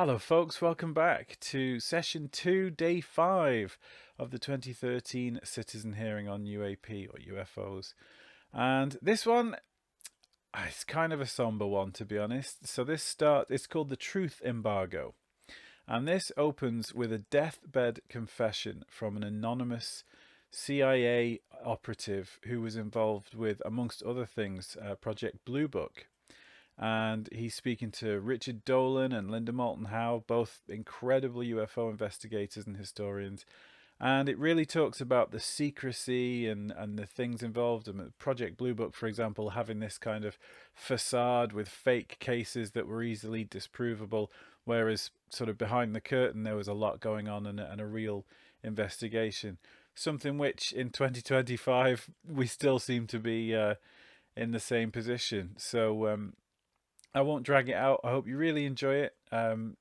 Hello folks, welcome back to session 2, day 5 of the 2013 citizen hearing on UAP or UFOs. And this one, it's kind of a somber one, to be honest. So it's called the Truth Embargo. And this opens with a deathbed confession from an anonymous CIA operative who was involved with, amongst other things, Project Blue Book. And he's speaking to Richard Dolan and Linda Moulton-Howe, both incredible UFO investigators and historians. And it really talks about the secrecy and the things involved. And Project Blue Book, for example, having this kind of facade with fake cases that were easily disprovable, whereas sort of behind the curtain there was a lot going on and a real investigation. Something which in 2025 we still seem to be in the same position. So I won't drag it out. I hope you really enjoy it.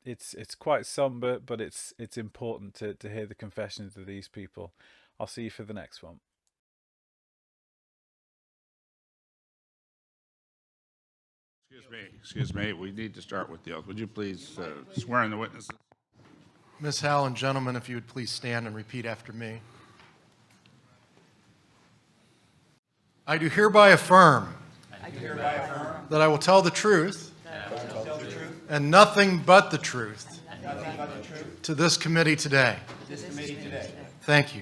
It's quite somber, but it's important to hear the confessions of these people. I'll see you for the next one. Excuse me. We need to start with the oath. Would you please swear in the witnesses? Ms. Howe and gentlemen, if you would please stand and repeat after me. I do hereby affirm that I will tell the truth and nothing but the truth to this committee today. Thank you.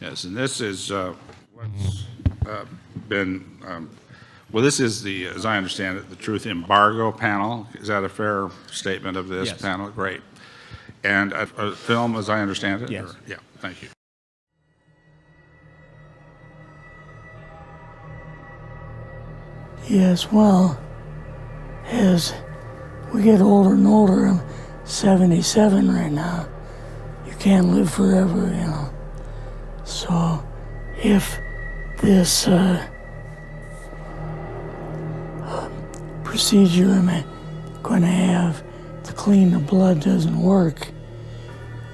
Yes, and this is what's been, well, this is the, as I understand it, the Truth Embargo panel. Is that a fair statement of this panel? Great. And a film, as I understand it? Yes. Yeah, thank you. Yes, well, as we get older and older, I'm 77 right now. You can't live forever, you know. So if this procedure I'm going to have to clean the blood doesn't work,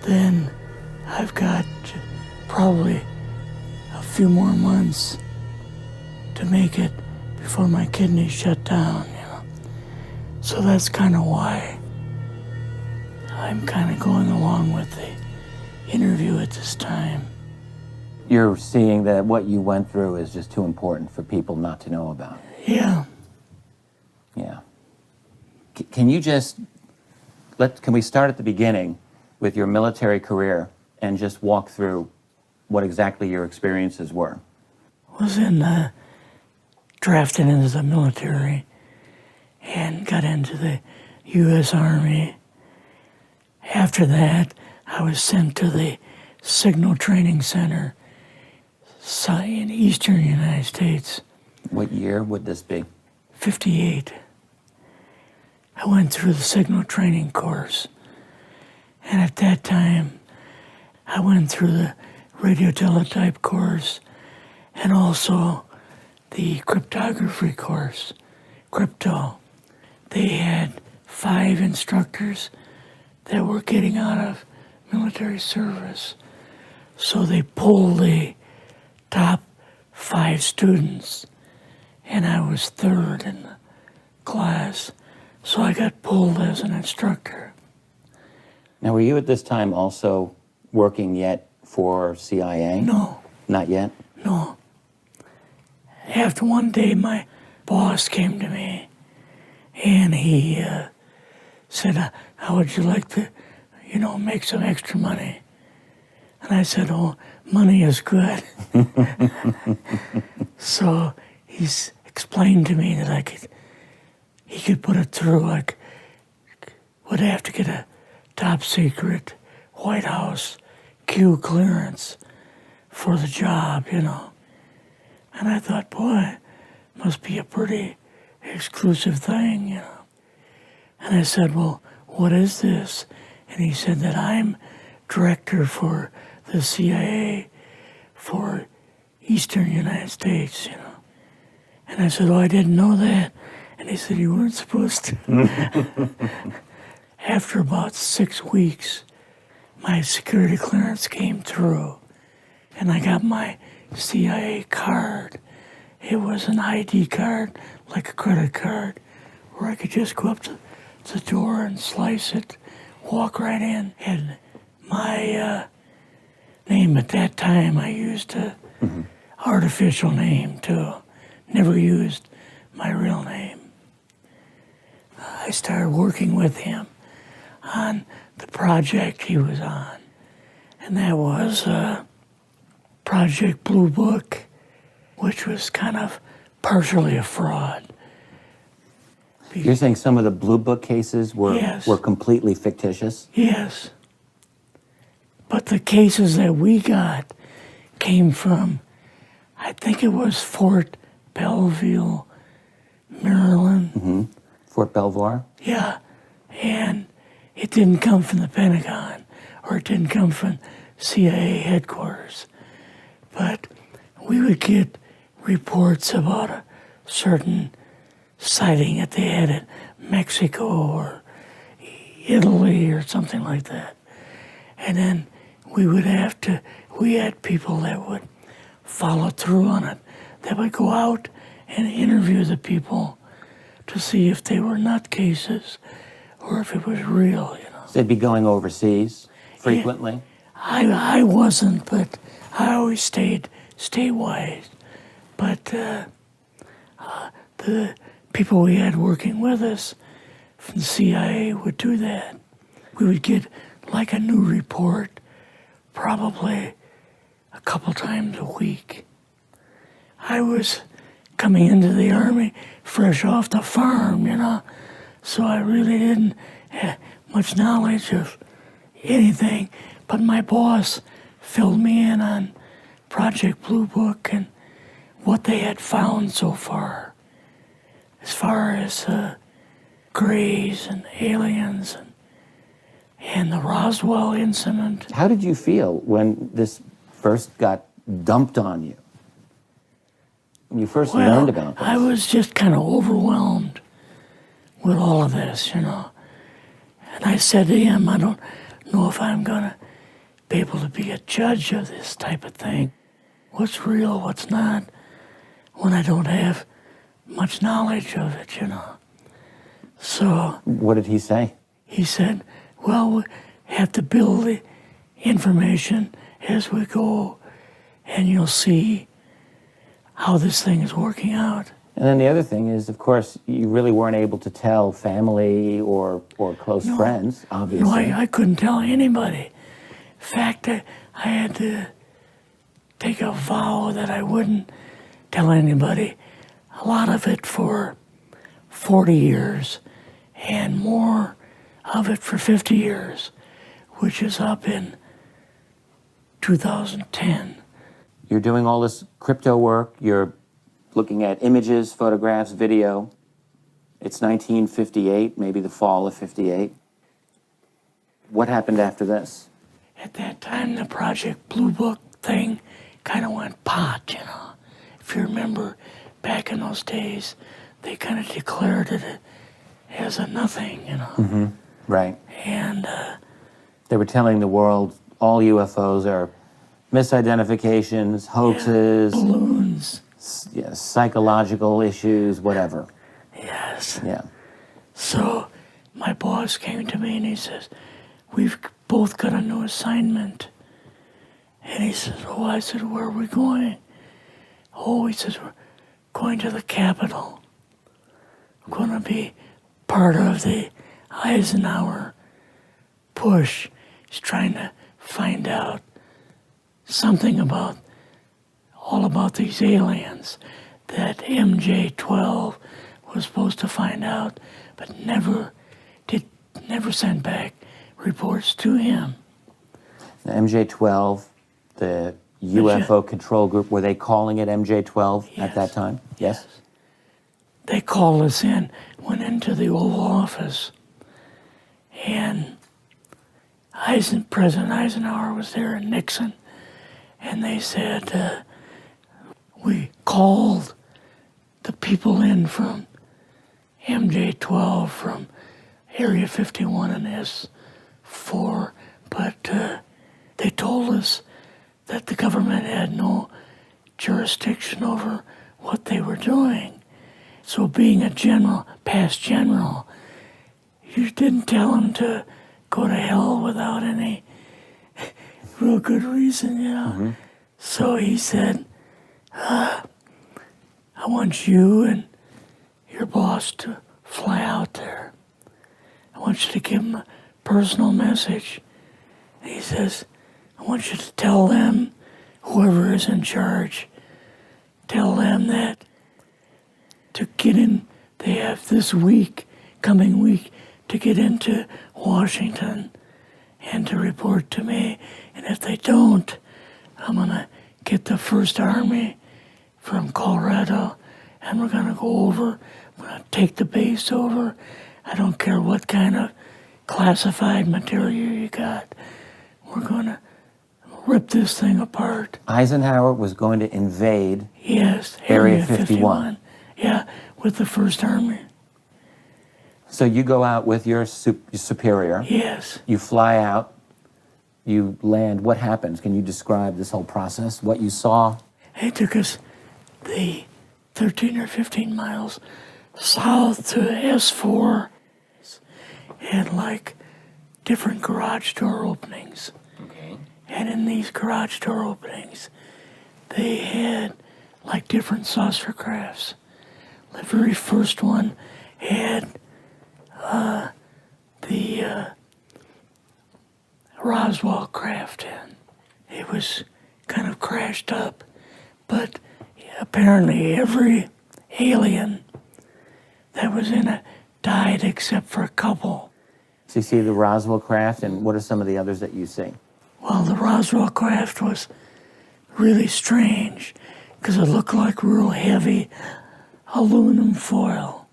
then I've got probably a few more months to make it before my kidneys shut down, you know. So that's kind of why I'm kind of going along with the interview at this time. You're seeing that what you went through is just too important for people not to know about. Yeah. Yeah. Can you just, can we start at the beginning with your military career and just walk through what exactly your experiences were? Was drafted into the military and got into the U.S. Army. After that, I was sent to the Signal Training Center in eastern United States. What year would this be? 58. I went through the Signal Training course. And at that time, I went through the radio teletype course and also the cryptography course, crypto. They had 5 instructors that were getting out of military service. So they pulled the top 5 students, and I was 3rd in the class. So I got pulled as an instructor. Now, were you at this time also working yet for CIA? No. Not yet? No. After one day, my boss came to me, and he said, how would you like to, make some extra money? And I said, oh, money is good. So he's explained to me that he could put it through, would have to get a top secret White House Q clearance for the job, And I thought, boy, must be a pretty exclusive thing, And I said, well, what is this? And he said that I'm director for the CIA for Eastern United States, And I said, oh, I didn't know that. And he said, you weren't supposed to. After about 6 weeks, my security clearance came through, and I got my CIA card. It was an ID card, like a credit card, where I could just go up to the door and slice it, walk right in. And my name at that time, I used a artificial name too. Never used my real name. I started working with him on the project he was on. And that was Project Blue Book, which was kind of partially a fraud. You're saying some of the Blue Book cases were, Yes. were completely fictitious? Yes. But the cases that we got came from, I think it was Fort Belvoir, Maryland. Fort Belvoir? Yeah. And it didn't come from the Pentagon, or it didn't come from CIA headquarters. But we would get reports about a certain sighting that they had in Mexico or Italy or something like that. And then we had people that would follow through on it, that would go out and interview the people to see if they were nutcases or if it was real, you know. So they'd be going overseas frequently? I wasn't, but I always stayed statewide. But the people we had working with us from the CIA would do that. We would get like a new report probably a couple times a week. I was coming into the Army fresh off the farm, you know, so I really didn't have much knowledge of anything. But my boss filled me in on Project Blue Book and what they had found so far as grays and aliens and the Roswell incident. How did you feel when this first got dumped on you? When you first learned about this? I was just kind of overwhelmed with all of this, you know. And I said to him, I don't know if I'm going to be able to be a judge of this type of thing. What's real, what's not, when I don't have much knowledge of it, you know. So What did he say? he said, well, we have to build the information as we go, and you'll see how this thing is working out. And then the other thing is, of course, you really weren't able to tell family or close friends, obviously. No, I couldn't tell anybody. In fact, I had to take a vow that I wouldn't tell anybody. A lot of it for 40 years, and more of it for 50 years, which is up in 2010. You're doing all this crypto work. You're looking at images, photographs, video. It's 1958, maybe the fall of 58. What happened after this? At that time, the Project Blue Book thing kind of went pot, you know. If you remember, back in those days, they kind of declared it as a nothing, you know. Right. And They were telling the world all UFOs are misidentifications, hoaxes, balloons, psychological issues, whatever. yes. Yeah. So my boss came to me and he says, we've both got a new assignment. And he says, oh, I said, where are we going? Oh, he says, we're going to the Capitol. We're going to be part of the Eisenhower push. He's trying to find out something all about these aliens that MJ-12 was supposed to find out, but never sent back reports to him. The MJ-12, the UFO control group, were they calling it MJ-12 at that time? Yes. They called us in, went into the Oval Office, and President Eisenhower was there and Nixon, and they said, we called the people in from MJ-12 from Area 51 and S4, but they told us that the government had no jurisdiction over what they were doing. So being a general, past general, you didn't tell him to go to hell without any real good reason, you know. So he said, I want you and your boss to fly out there. I want you to give him a personal message. And he says, I want you to tell them, whoever is in charge, tell them that to get in, they have this week, coming week, to get into Washington and to report to me. And if they don't, I'm going to get the First Army from Colorado, and we're going to go over. We're going to take the base over. I don't care what kind of classified material you got. We're going to rip this thing apart. Eisenhower was going to invade Yes, Area 51. Yeah, with the First Army. So you go out with your superior. Yes. You fly out. You land. What happens? Can you describe this whole process? What you saw? It took us the 13 or 15 miles south to S4 and like different garage door openings. Okay. And in these garage door openings, they had like different saucer crafts. The very first one had the Roswell craft in. It was kind of crashed up, but apparently every alien that was in it died except for a couple. So you see the Roswell craft, and what are some of the others that you see? Well, the Roswell craft was really strange because it looked like real heavy aluminum foil.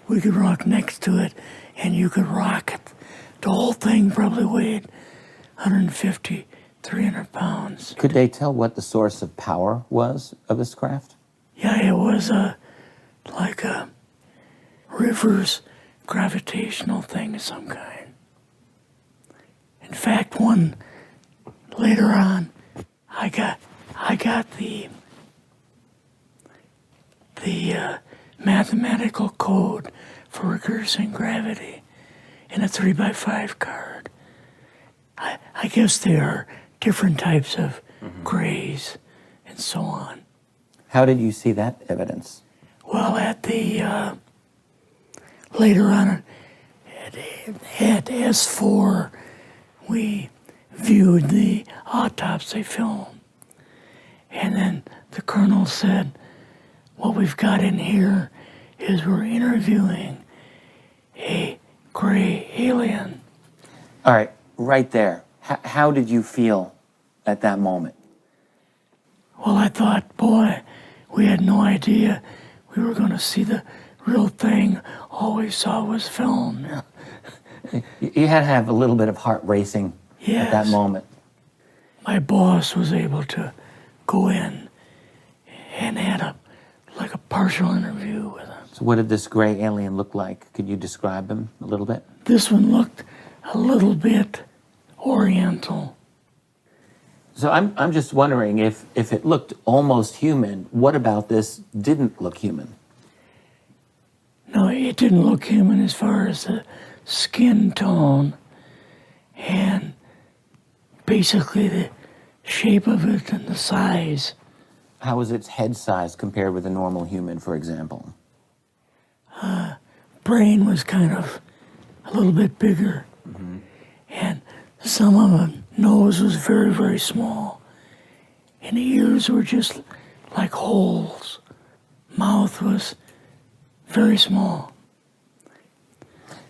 We could rock next to it, and you could rock it. The whole thing probably weighed 150, 300 pounds. Could they tell what the source of power was of this craft? Yeah, it was like a reverse gravitational thing of some kind. In fact, one later on, I got the mathematical code for reversing gravity in a 3x5 card. I guess there are different types of grays and so on. How did you see that evidence? Well, at the later on at S4, we viewed the autopsy film, and then the colonel said, "What we've got in here is we're interviewing a gray alien." All right, right there. How did you feel at that moment? Well, I thought, boy, we had no idea we were going to see the real thing. All we saw was film. You had to have a little bit of heart racing at that Yes. moment. My boss was able to go in and had a partial interview with him. So what did this gray alien look like? Could you describe him a little bit? This one looked a little bit oriental. So I'm just wondering if it looked almost human, what about this didn't look human? No, it didn't look human as far as the skin tone and basically the shape of it and the size. How was its head size compared with a normal human, for example? Brain was kind of a little bit bigger. And some of the nose was very, very small. And the ears were just like holes. Mouth was very small.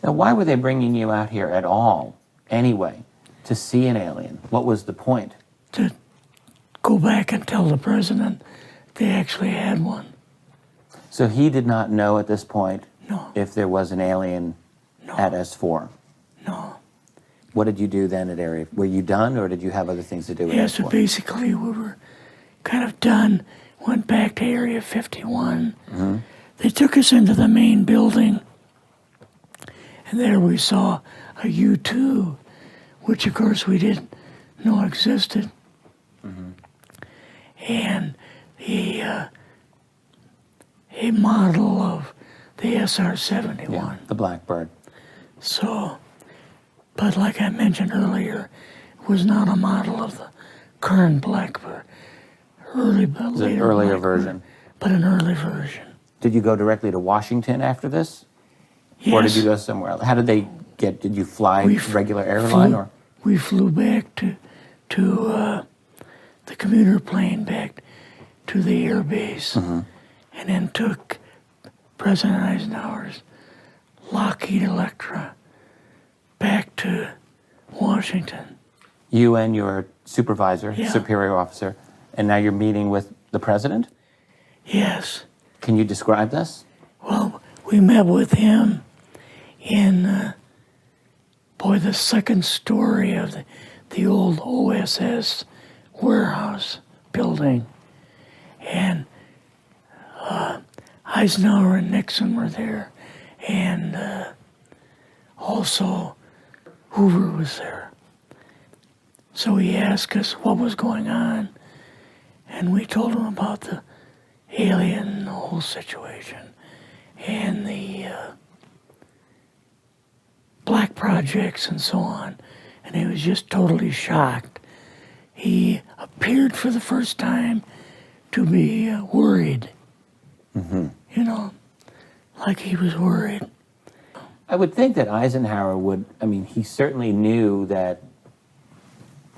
Now, why were they bringing you out here at all, anyway, to see an alien? What was the point? To go back and tell the president they actually had one. So he did not know at this point No, if there was an alien No. at S4. no. What did you do then at Area? Were you done, or did you have other things to do at Yeah, S4? so basically we were kind of done. Went back to Area 51. They took us into the main building, and there we saw a U-2, which of course we didn't know existed. And a model of the SR-71. Yeah, the Blackbird. So, but like I mentioned earlier, it was not a model of the current Blackbird. It's an earlier version. But an early version. Did you go directly to Washington after this? Yes. Or did you go somewhere else? How did they get, did you fly regular airline or? We flew back to the commuter plane back to the air base, and then took President Eisenhower's Lockheed Electra back to Washington. You and your supervisor, Yeah. superior officer, and now you're meeting with the president? Yes. Can you describe this? Well, we met with him in, the second story of the old OSS warehouse building. And Eisenhower and Nixon were there. And also Hoover was there. So he asked us what was going on. And we told him about the alien, the whole situation, and the black projects and so on. And he was just totally shocked. He appeared for the first time to be worried. You know, like he was worried. I would think that Eisenhower would, I mean, he certainly knew that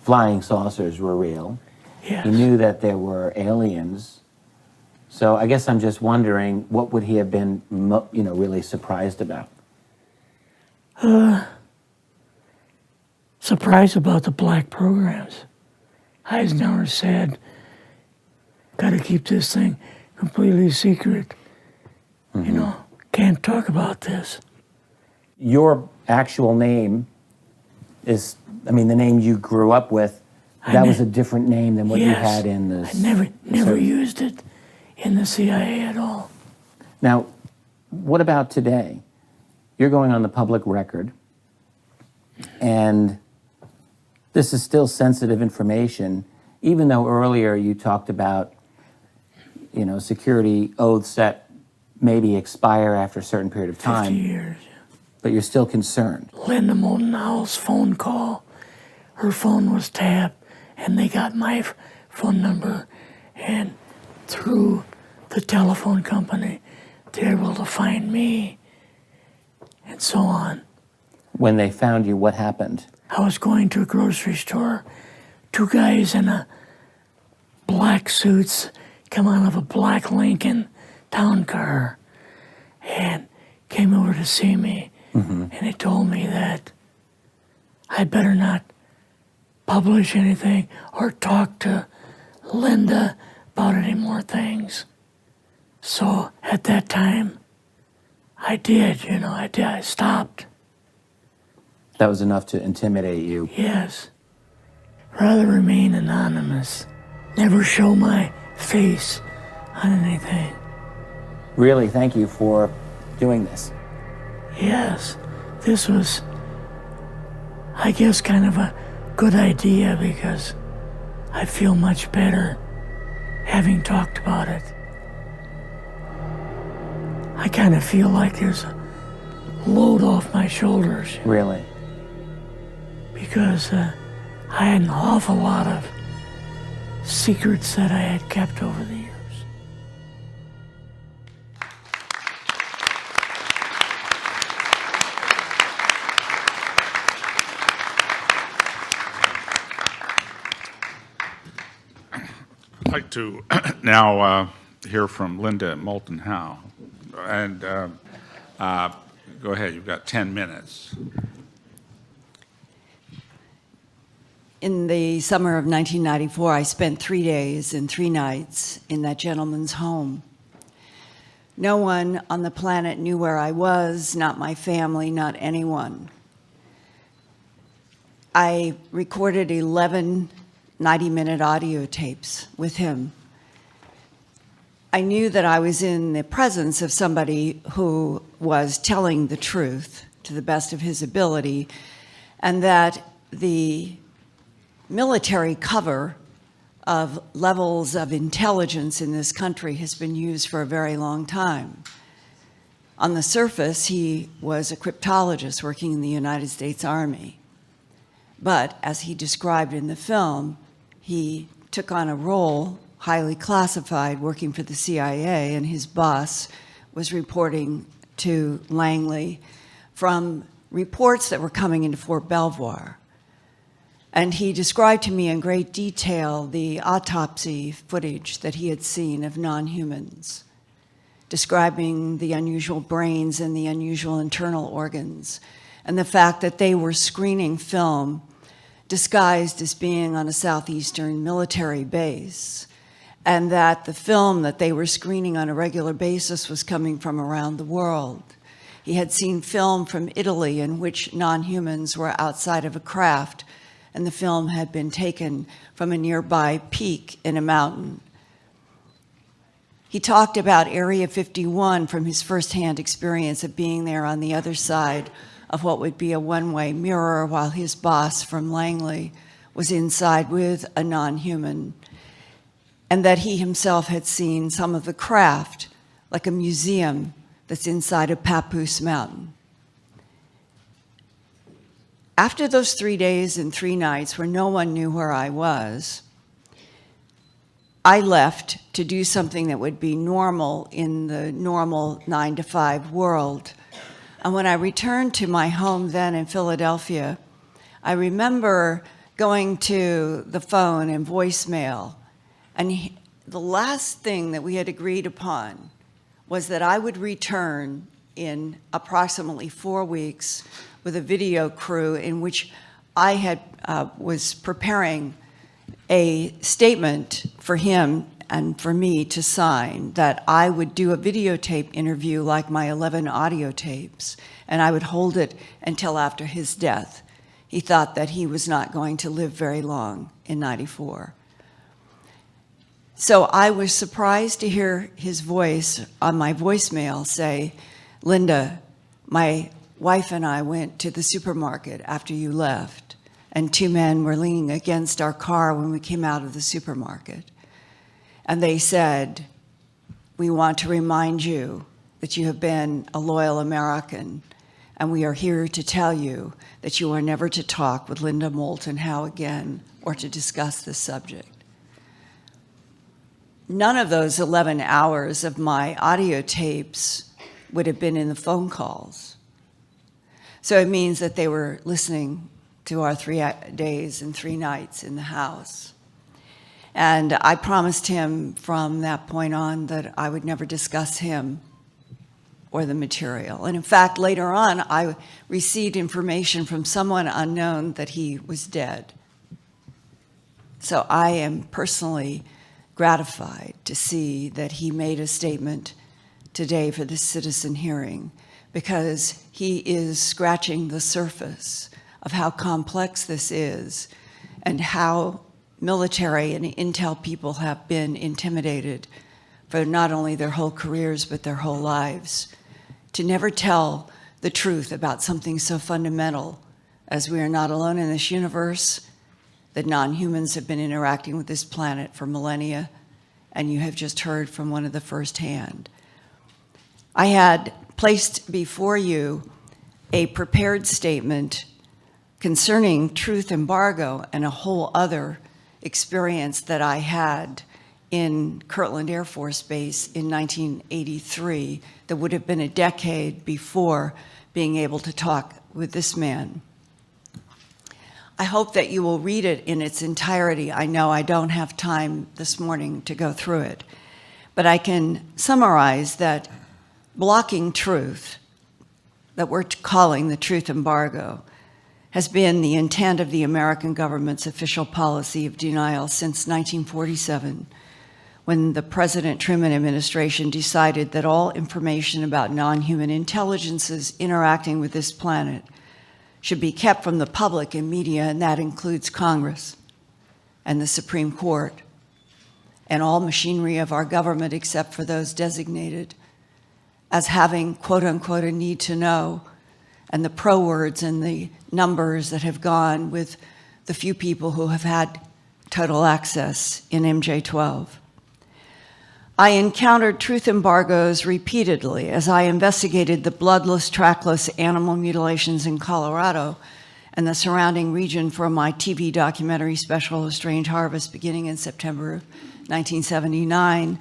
flying saucers were real. Yes. He knew that there were aliens. So I guess I'm just wondering, what would he have been, really surprised about? Surprised about the black programs. Eisenhower said, got to keep this thing completely secret. You know, can't talk about this. Your actual name is, the name you grew up with, that was a different name than what you had in the... I never used it in the CIA at all. Now, what about today? You're going on the public record, and this is still sensitive information, even though earlier you talked about, security oaths that maybe expire after a certain period of time. 50 years. But you're still concerned. Linda Moulton-Howe's phone call, her phone was tapped, and they got my phone number, and through the telephone company, they're able to find me, and so on. When they found you, what happened? I was going to a grocery store. Two guys in a black suits come out of a black Lincoln town car and came over to see me. And they told me that I better not publish anything or talk to Linda about any more things. So at that time, I did, I stopped. That was enough to intimidate you. Yes. Rather remain anonymous. Never show my face on anything. Really, thank you for doing this. Yes, this was, I guess, kind of a good idea because I feel much better having talked about it. I kind of feel like there's a load off my shoulders. Really? Because I had an awful lot of secrets that I had kept over the years. I'd like to now hear from Linda Moulton-Howe. And go ahead, you've got 10 minutes. In the summer of 1994, I spent 3 days and 3 nights in that gentleman's home. No one on the planet knew where I was, not my family, not anyone. I recorded 11 90-minute audio tapes with him. I knew that I was in the presence of somebody who was telling the truth to the best of his ability, and that the military cover of levels of intelligence in this country has been used for a very long time. On the surface, he was a cryptologist working in the United States Army. But as he described in the film, he took on a role, highly classified, working for the CIA, and his boss was reporting to Langley from reports that were coming into Fort Belvoir. And he described to me in great detail the autopsy footage that he had seen of non-humans, describing the unusual brains and the unusual internal organs, and the fact that they were screening film disguised as being on a southeastern military base, and that the film that they were screening on a regular basis was coming from around the world. He had seen film from Italy in which non-humans were outside of a craft, and the film had been taken from a nearby peak in a mountain. He talked about Area 51 from his firsthand experience of being there on the other side of what would be a one-way mirror, while his boss from Langley was inside with a non-human, and that he himself had seen some of the craft, like a museum that's inside a Papoose mountain. After those 3 days and 3 nights where no one knew where I was, I left to do something that would be normal in the normal 9-to-5 world. And when I returned to my home then in Philadelphia, I remember going to the phone and voicemail, and the last thing that we had agreed upon was that I would return in approximately 4 weeks with a video crew in which I was preparing a statement for him and for me to sign, that I would do a videotape interview like my 11 audio tapes, and I would hold it until after his death. He thought that he was not going to live very long in '94. So I was surprised to hear his voice on my voicemail say, "Linda, my wife and I went to the supermarket after you left, and 2 men were leaning against our car when we came out of the supermarket. And they said, 'We want to remind you that you have been a loyal American, and we are here to tell you that you are never to talk with Linda Moulton-Howe again or to discuss this subject.'" None of those 11 hours of my audio tapes would have been in the phone calls. So it means that they were listening to our 3 days and 3 nights in the house. And I promised him from that point on that I would never discuss him or the material. And in fact, later on, I received information from someone unknown that he was dead. So I am personally gratified to see that he made a statement today for this citizen hearing, because he is scratching the surface of how complex this is and how military and intel people have been intimidated for not only their whole careers but their whole lives, to never tell the truth about something so fundamental as we are not alone in this universe, that non-humans have been interacting with this planet for millennia, and you have just heard from one of the firsthand. I had placed before you a prepared statement concerning truth embargo and a whole other experience that I had in Kirtland Air Force Base in 1983 that would have been a decade before being able to talk with this man. I hope that you will read it in its entirety. I know I don't have time this morning to go through it, but I can summarize that blocking truth, that we're calling the truth embargo, has been the intent of the American government's official policy of denial since 1947, when the President Truman administration decided that all information about non-human intelligences interacting with this planet should be kept from the public and media, and that includes Congress and the Supreme Court and all machinery of our government except for those designated as having, quote unquote, a need to know, and the pro words and the numbers that have gone with the few people who have had total access in MJ-12. I encountered truth embargoes repeatedly as I investigated the bloodless, trackless animal mutilations in Colorado and the surrounding region for my TV documentary special, A Strange Harvest, beginning in September of 1979.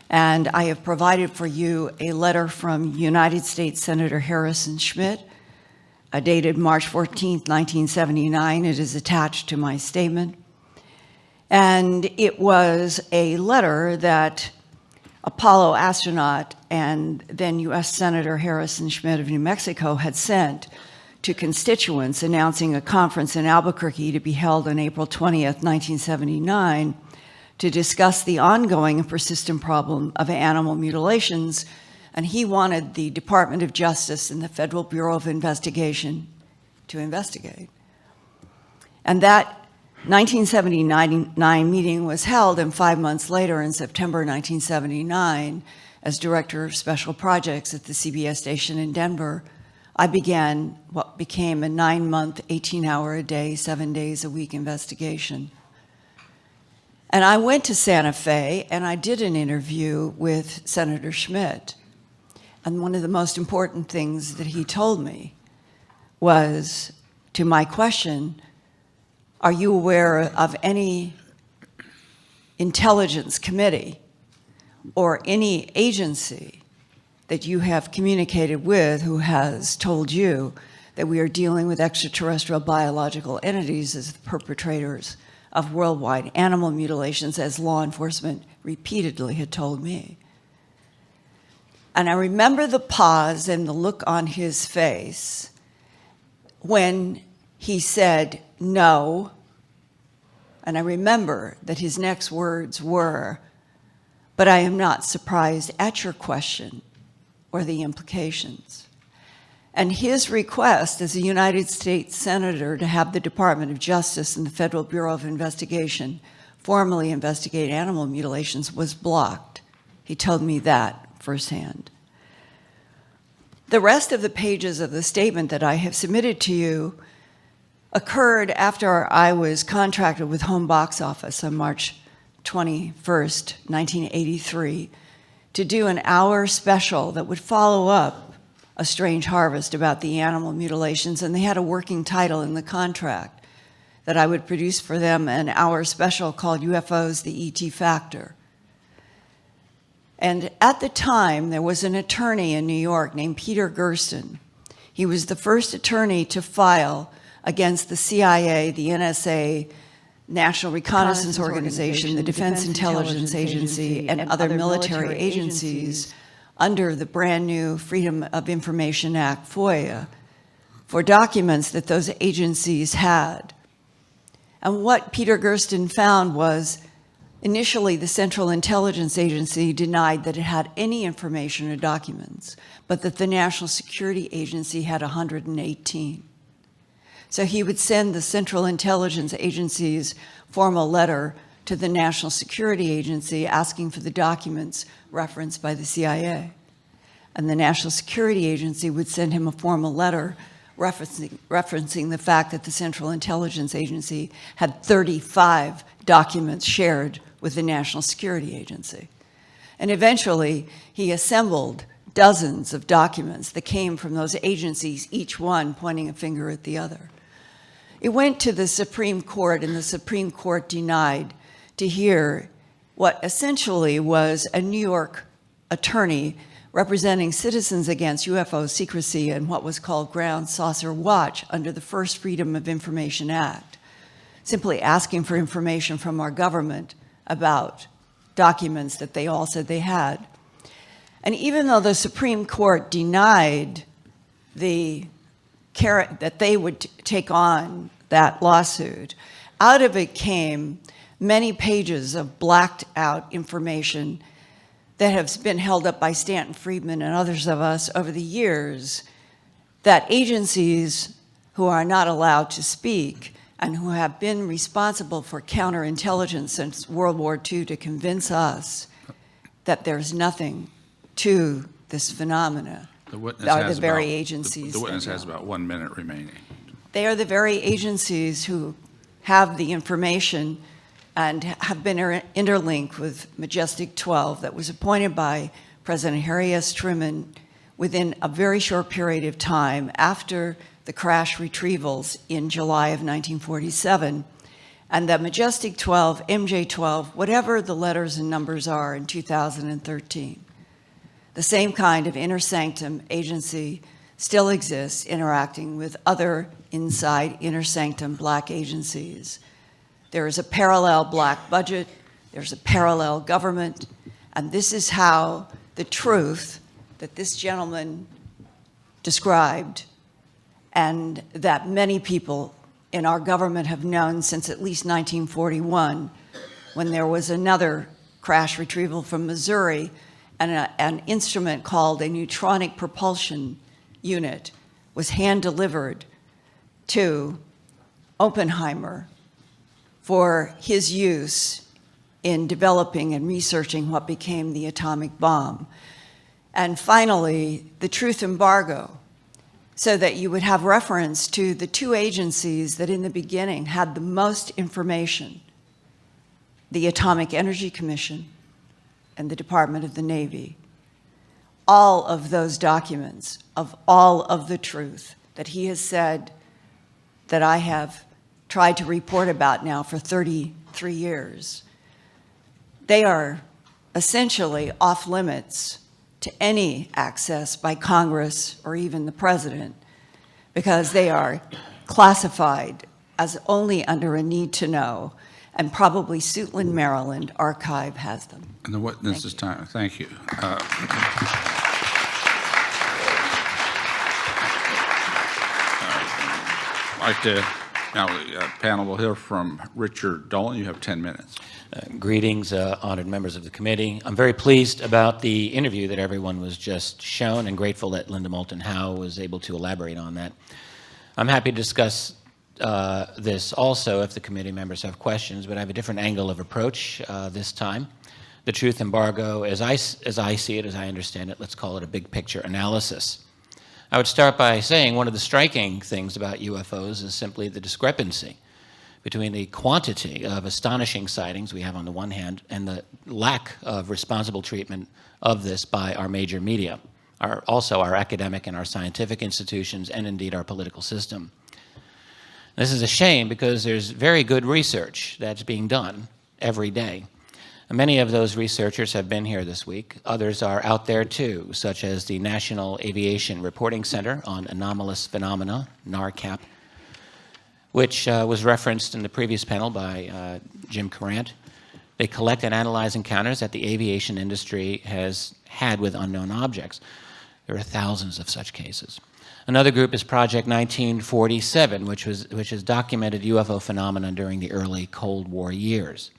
And I have provided for you a letter from United States Senator Harrison Schmitt, dated March 14th, 1979. It is attached to my statement. And it was a letter that Apollo astronaut and then U.S. Senator Harrison Schmitt of New Mexico had sent to constituents announcing a conference in Albuquerque to be held on April 20th, 1979, to discuss the ongoing and persistent problem of animal mutilations, and he wanted the Department of Justice and the Federal Bureau of Investigation to investigate. And that 1979 meeting was held, and 5 months later, in September 1979, as Director of Special Projects at the CBS station in Denver, I began what became a 9-month, 18-hour-a-day, 7 days a week investigation. And I went to Santa Fe, and I did an interview with Senator Schmitt. And one of the most important things that he told me was, to my question, are you aware of any intelligence committee or any agency that you have communicated with who has told you that we are dealing with extraterrestrial biological entities as the perpetrators of worldwide animal mutilations, as law enforcement repeatedly had told me? And I remember the pause and the look on his face when he said no, and I remember that his next words were, "But I am not surprised at your question or the implications." And his request as a United States Senator to have the Department of Justice and the Federal Bureau of Investigation formally investigate animal mutilations was blocked. He told me that firsthand. The rest of the pages of the statement that I have submitted to you occurred after I was contracted with Home Box Office on March 21st, 1983, to do an hour special that would follow up A Strange Harvest about the animal mutilations, and they had a working title in the contract that I would produce for them, an hour special called UFOs, the ET Factor. And at the time, there was an attorney in New York named Peter Gersten. He was the first attorney to file against the CIA, the NSA, National Reconnaissance Organization, the Defense Intelligence Agency, and other military agencies under the brand new Freedom of Information Act, FOIA, for documents that those agencies had. And what Peter Gersten found was, initially, the Central Intelligence Agency denied that it had any information or documents, but that the National Security Agency had 118. So he would send the Central Intelligence Agency's formal letter to the National Security Agency asking for the documents referenced by the CIA. And the National Security Agency would send him a formal letter referencing the fact that the Central Intelligence Agency had 35 documents shared with the National Security Agency. And eventually, he assembled dozens of documents that came from those agencies, each one pointing a finger at the other. It went to the Supreme Court, and the Supreme Court denied to hear what essentially was a New York attorney representing Citizens Against UFO Secrecy and what was called Ground Saucer Watch under the first Freedom of Information Act, simply asking for information from our government about documents that they all said they had. And even though the Supreme Court denied that they would take on that lawsuit, out of it came many pages of blacked out information that has been held up by Stanton Friedman and others of us over the years, that agencies who are not allowed to speak and who have been responsible for counterintelligence since World War II to convince us that there's nothing to this phenomena are the very agencies. The witness has about 1 minute remaining. They are the very agencies who have the information and have been interlinked with Majestic 12 that was appointed by President Harry S. Truman within a very short period of time after the crash retrievals in July of 1947, and that Majestic 12, MJ12, whatever the letters and numbers are in 2013, the same kind of inner sanctum agency still exists interacting with other inside inner sanctum black agencies. There is a parallel black budget, there's a parallel government, and this is how the truth that this gentleman described and that many people in our government have known since at least 1941, when there was another crash retrieval from Missouri and an instrument called a neutronic propulsion unit was hand-delivered to Oppenheimer for his use in developing and researching what became the atomic bomb. And finally, the truth embargo, so that you would have reference to the two agencies that in the beginning had the most information, the Atomic Energy Commission and the Department of the Navy. All of those documents of all of the truth that he has said that I have tried to report about now for 33 years, they are essentially off limits to any access by Congress or even the president, because they are classified as only under a need to know, and probably Suitland, Maryland archive has them. And the witness is time. Thank you. I'd like to, now the panel will hear from Richard Dolan. You have 10 minutes. Greetings, honored members of the committee. I'm very pleased about the interview that everyone was just shown and grateful that Linda Moulton-Howe was able to elaborate on that. I'm happy to discuss this also if the committee members have questions, but I have a different angle of approach this time. The truth embargo, as I see it, as I understand it, let's call it a big picture analysis. I would start by saying one of the striking things about UFOs is simply the discrepancy between the quantity of astonishing sightings we have on the one hand and the lack of responsible treatment of this by our major media, also our academic and our scientific institutions, and indeed our political system. This is a shame because there's very good research that's being done every day. And many of those researchers have been here this week. Others are out there too, such as the National Aviation Reporting Center on Anomalous Phenomena, NARCAP, which was referenced in the previous panel by Jim Courant. They collect and analyze encounters that the aviation industry has had with unknown objects. There are thousands of such cases. Another group is Project 1947, which has documented UFO phenomena during the early Cold War years.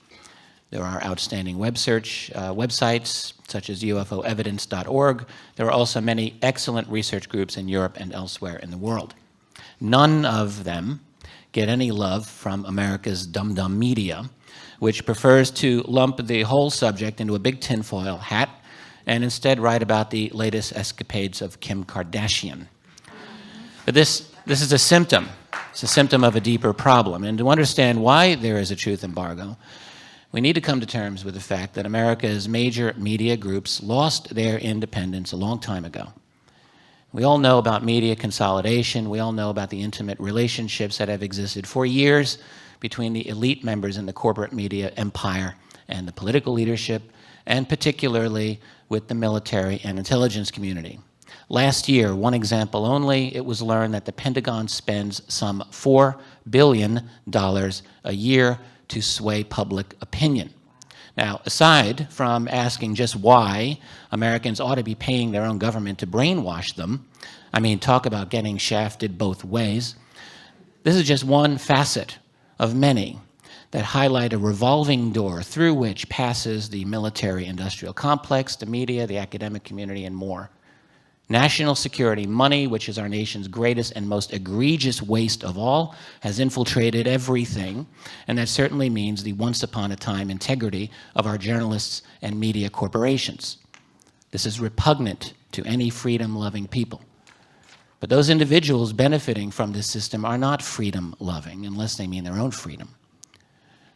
There are outstanding web search websites, such as ufoevidence.org. There are also many excellent research groups in Europe and elsewhere in the world. None of them get any love from America's dum-dum media, which prefers to lump the whole subject into a big tinfoil hat and instead write about the latest escapades of Kim Kardashian. But this is a symptom. It's a symptom of a deeper problem. And to understand why there is a truth embargo, we need to come to terms with the fact that America's major media groups lost their independence a long time ago. We all know about media consolidation. We all know about the intimate relationships that have existed for years between the elite members in the corporate media empire and the political leadership, and particularly with the military and intelligence community. Last year, one example only, it was learned that the Pentagon spends some $4 billion a year to sway public opinion. Now, aside from asking just why Americans ought to be paying their own government to brainwash them, I mean, talk about getting shafted both ways, this is just one facet of many that highlight a revolving door through which passes the military-industrial complex, the media, the academic community, and more. National security money, which is our nation's greatest and most egregious waste of all, has infiltrated everything, and that certainly means the once-upon-a-time integrity of our journalists and media corporations. This is repugnant to any freedom-loving people. But those individuals benefiting from this system are not freedom-loving, unless they mean their own freedom.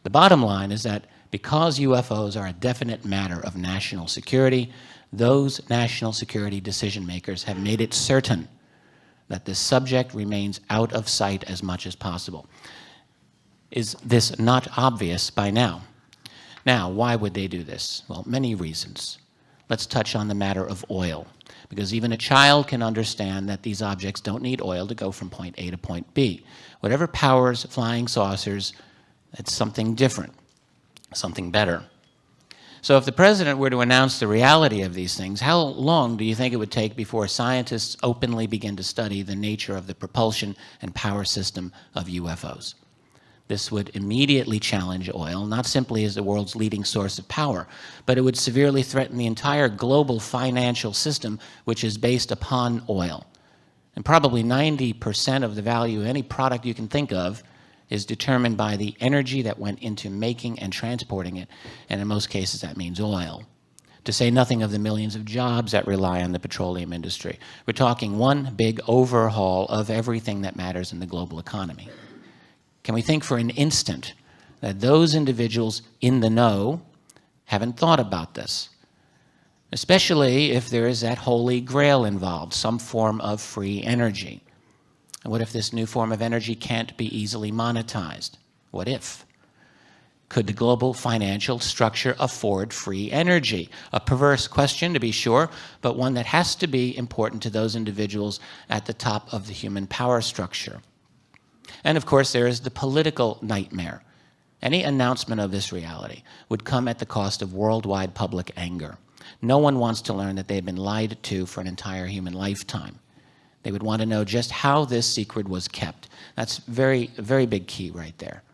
The bottom line is that because UFOs are a definite matter of national security, those national security decision makers have made it certain that this subject remains out of sight as much as possible. Is this not obvious by now? Now, why would they do this? Well, many reasons. Let's touch on the matter of oil, because even a child can understand that these objects don't need oil to go from point A to point B. Whatever powers flying saucers, it's something different, something better. So if the president were to announce the reality of these things, how long do you think it would take before scientists openly begin to study the nature of the propulsion and power system of UFOs? This would immediately challenge oil, not simply as the world's leading source of power, but it would severely threaten the entire global financial system, which is based upon oil. And probably 90% of the value of any product you can think of is determined by the energy that went into making and transporting it, and in most cases that means oil. To say nothing of the millions of jobs that rely on the petroleum industry. We're talking one big overhaul of everything that matters in the global economy. Can we think for an instant that those individuals in the know haven't thought about this? Especially if there is that holy grail involved, some form of free energy. And what if this new form of energy can't be easily monetized? What if? Could the global financial structure afford free energy? A perverse question, to be sure, but one that has to be important to those individuals at the top of the human power structure. And of course, there is the political nightmare. Any announcement of this reality would come at the cost of worldwide public anger. No one wants to learn that they've been lied to for an entire human lifetime. They would want to know just how this secret was kept. That's a very big key right there.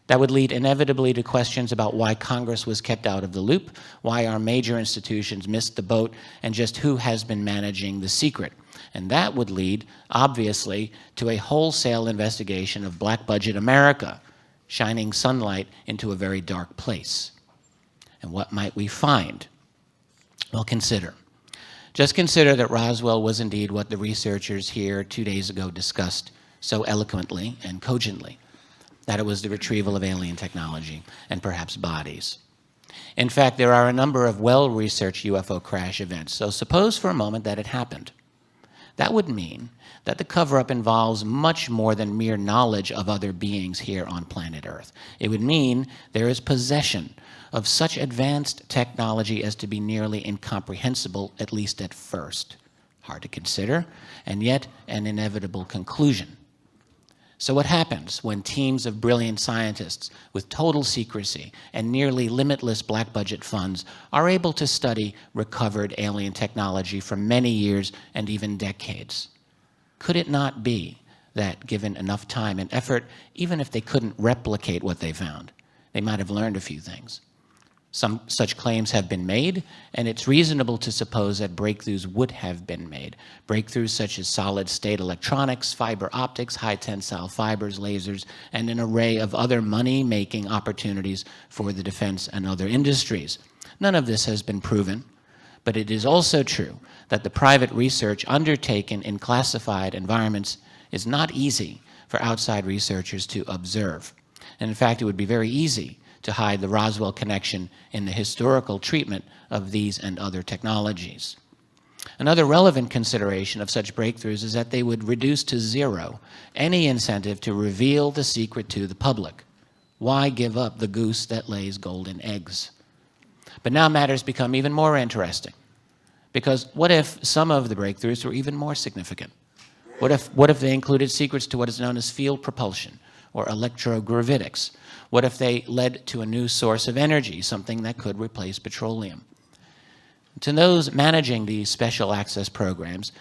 That would lead inevitably to questions about why Congress was kept out of the loop, why our major institutions missed the boat, and just who has been managing the secret. And that would lead, obviously, to a wholesale investigation of black budget America, shining sunlight into a very dark place. And what might we find? Well, just consider that Roswell was indeed what the researchers here 2 days ago discussed so eloquently and cogently, that it was the retrieval of alien technology and perhaps bodies. In fact, there are a number of well-researched UFO crash events, so suppose for a moment that it happened. That would mean that the cover-up involves much more than mere knowledge of other beings here on planet Earth. It would mean there is possession of such advanced technology as to be nearly incomprehensible, at least at first. Hard to consider, and yet an inevitable conclusion. So what happens when teams of brilliant scientists with total secrecy and nearly limitless black budget funds are able to study recovered alien technology for many years and even decades? Could it not be that, given enough time and effort, even if they couldn't replicate what they found, they might have learned a few things? Some such claims have been made, and it's reasonable to suppose that breakthroughs would have been made. Breakthroughs such as solid-state electronics, fiber optics, high-tensile fibers, lasers, and an array of other money-making opportunities for the defense and other industries. None of this has been proven, but it is also true that the private research undertaken in classified environments is not easy for outside researchers to observe. And in fact, it would be very easy to hide the Roswell connection in the historical treatment of these and other technologies. Another relevant consideration of such breakthroughs is that they would reduce to zero any incentive to reveal the secret to the public. Why give up the goose that lays golden eggs? But now matters become even more interesting, because what if some of the breakthroughs were even more significant? What if they included secrets to what is known as field propulsion or electrogravitics? What if they led to a new source of energy, something that could replace petroleum? To those managing these special access programs,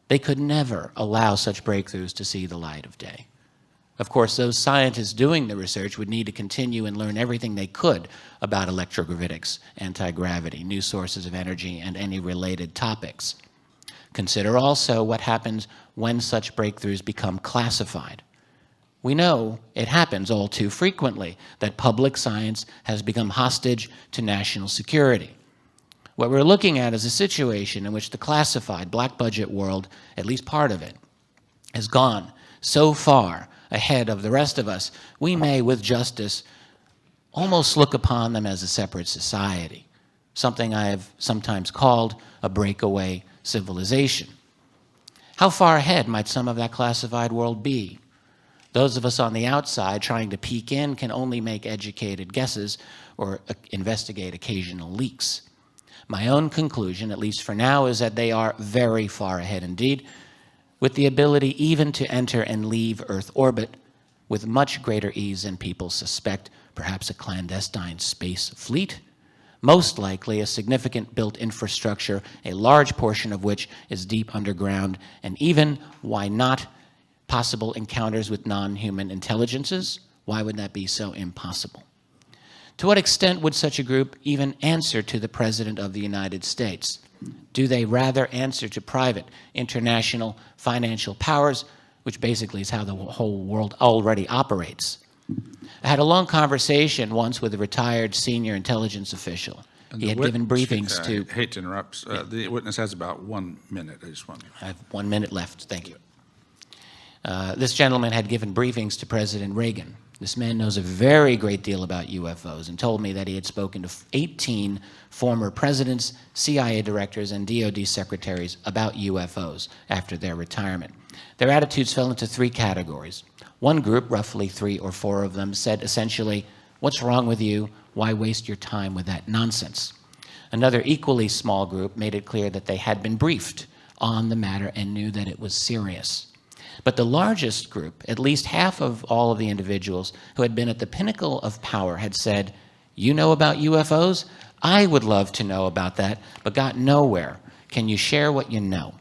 they could never allow such breakthroughs to see the light of day. Of course, those scientists doing the research would need to continue and learn everything they could about electrogravitics, anti-gravity, new sources of energy, and any related topics. Consider also what happens when such breakthroughs become classified. We know it happens all too frequently that public science has become hostage to national security. What we're looking at is a situation in which the classified black budget world, at least part of it, has gone so far ahead of the rest of us, we may, with justice, almost look upon them as a separate society, something I have sometimes called a breakaway civilization. How far ahead might some of that classified world be? Those of us on the outside trying to peek in can only make educated guesses or investigate occasional leaks. My own conclusion, at least for now, is that they are very far ahead indeed, with the ability even to enter and leave Earth orbit with much greater ease than people suspect, perhaps a clandestine space fleet, most likely a significant built infrastructure, a large portion of which is deep underground, and even, why not, possible encounters with non-human intelligences. Why would that be so impossible? To what extent would such a group even answer to the President of the United States? Do they rather answer to private, international, financial powers, which basically is how the whole world already operates? I had a long conversation once with a retired senior intelligence official. He had given briefings to... I hate to interrupt. The witness has about 1 minute. I just want... I have 1 minute left. Thank you. This gentleman had given briefings to President Reagan. This man knows a very great deal about UFOs and told me that he had spoken to 18 former presidents, CIA directors, and DoD secretaries about UFOs after their retirement. Their attitudes fell into 3 categories. One group, roughly 3 or 4 of them, said essentially, "What's wrong with you? Why waste your time with that nonsense?" Another equally small group made it clear that they had been briefed on the matter and knew that it was serious. But the largest group, at least half of all of the individuals who had been at the pinnacle of power, had said, "You know about UFOs? I would love to know about that, but got nowhere. Can you share what you know?"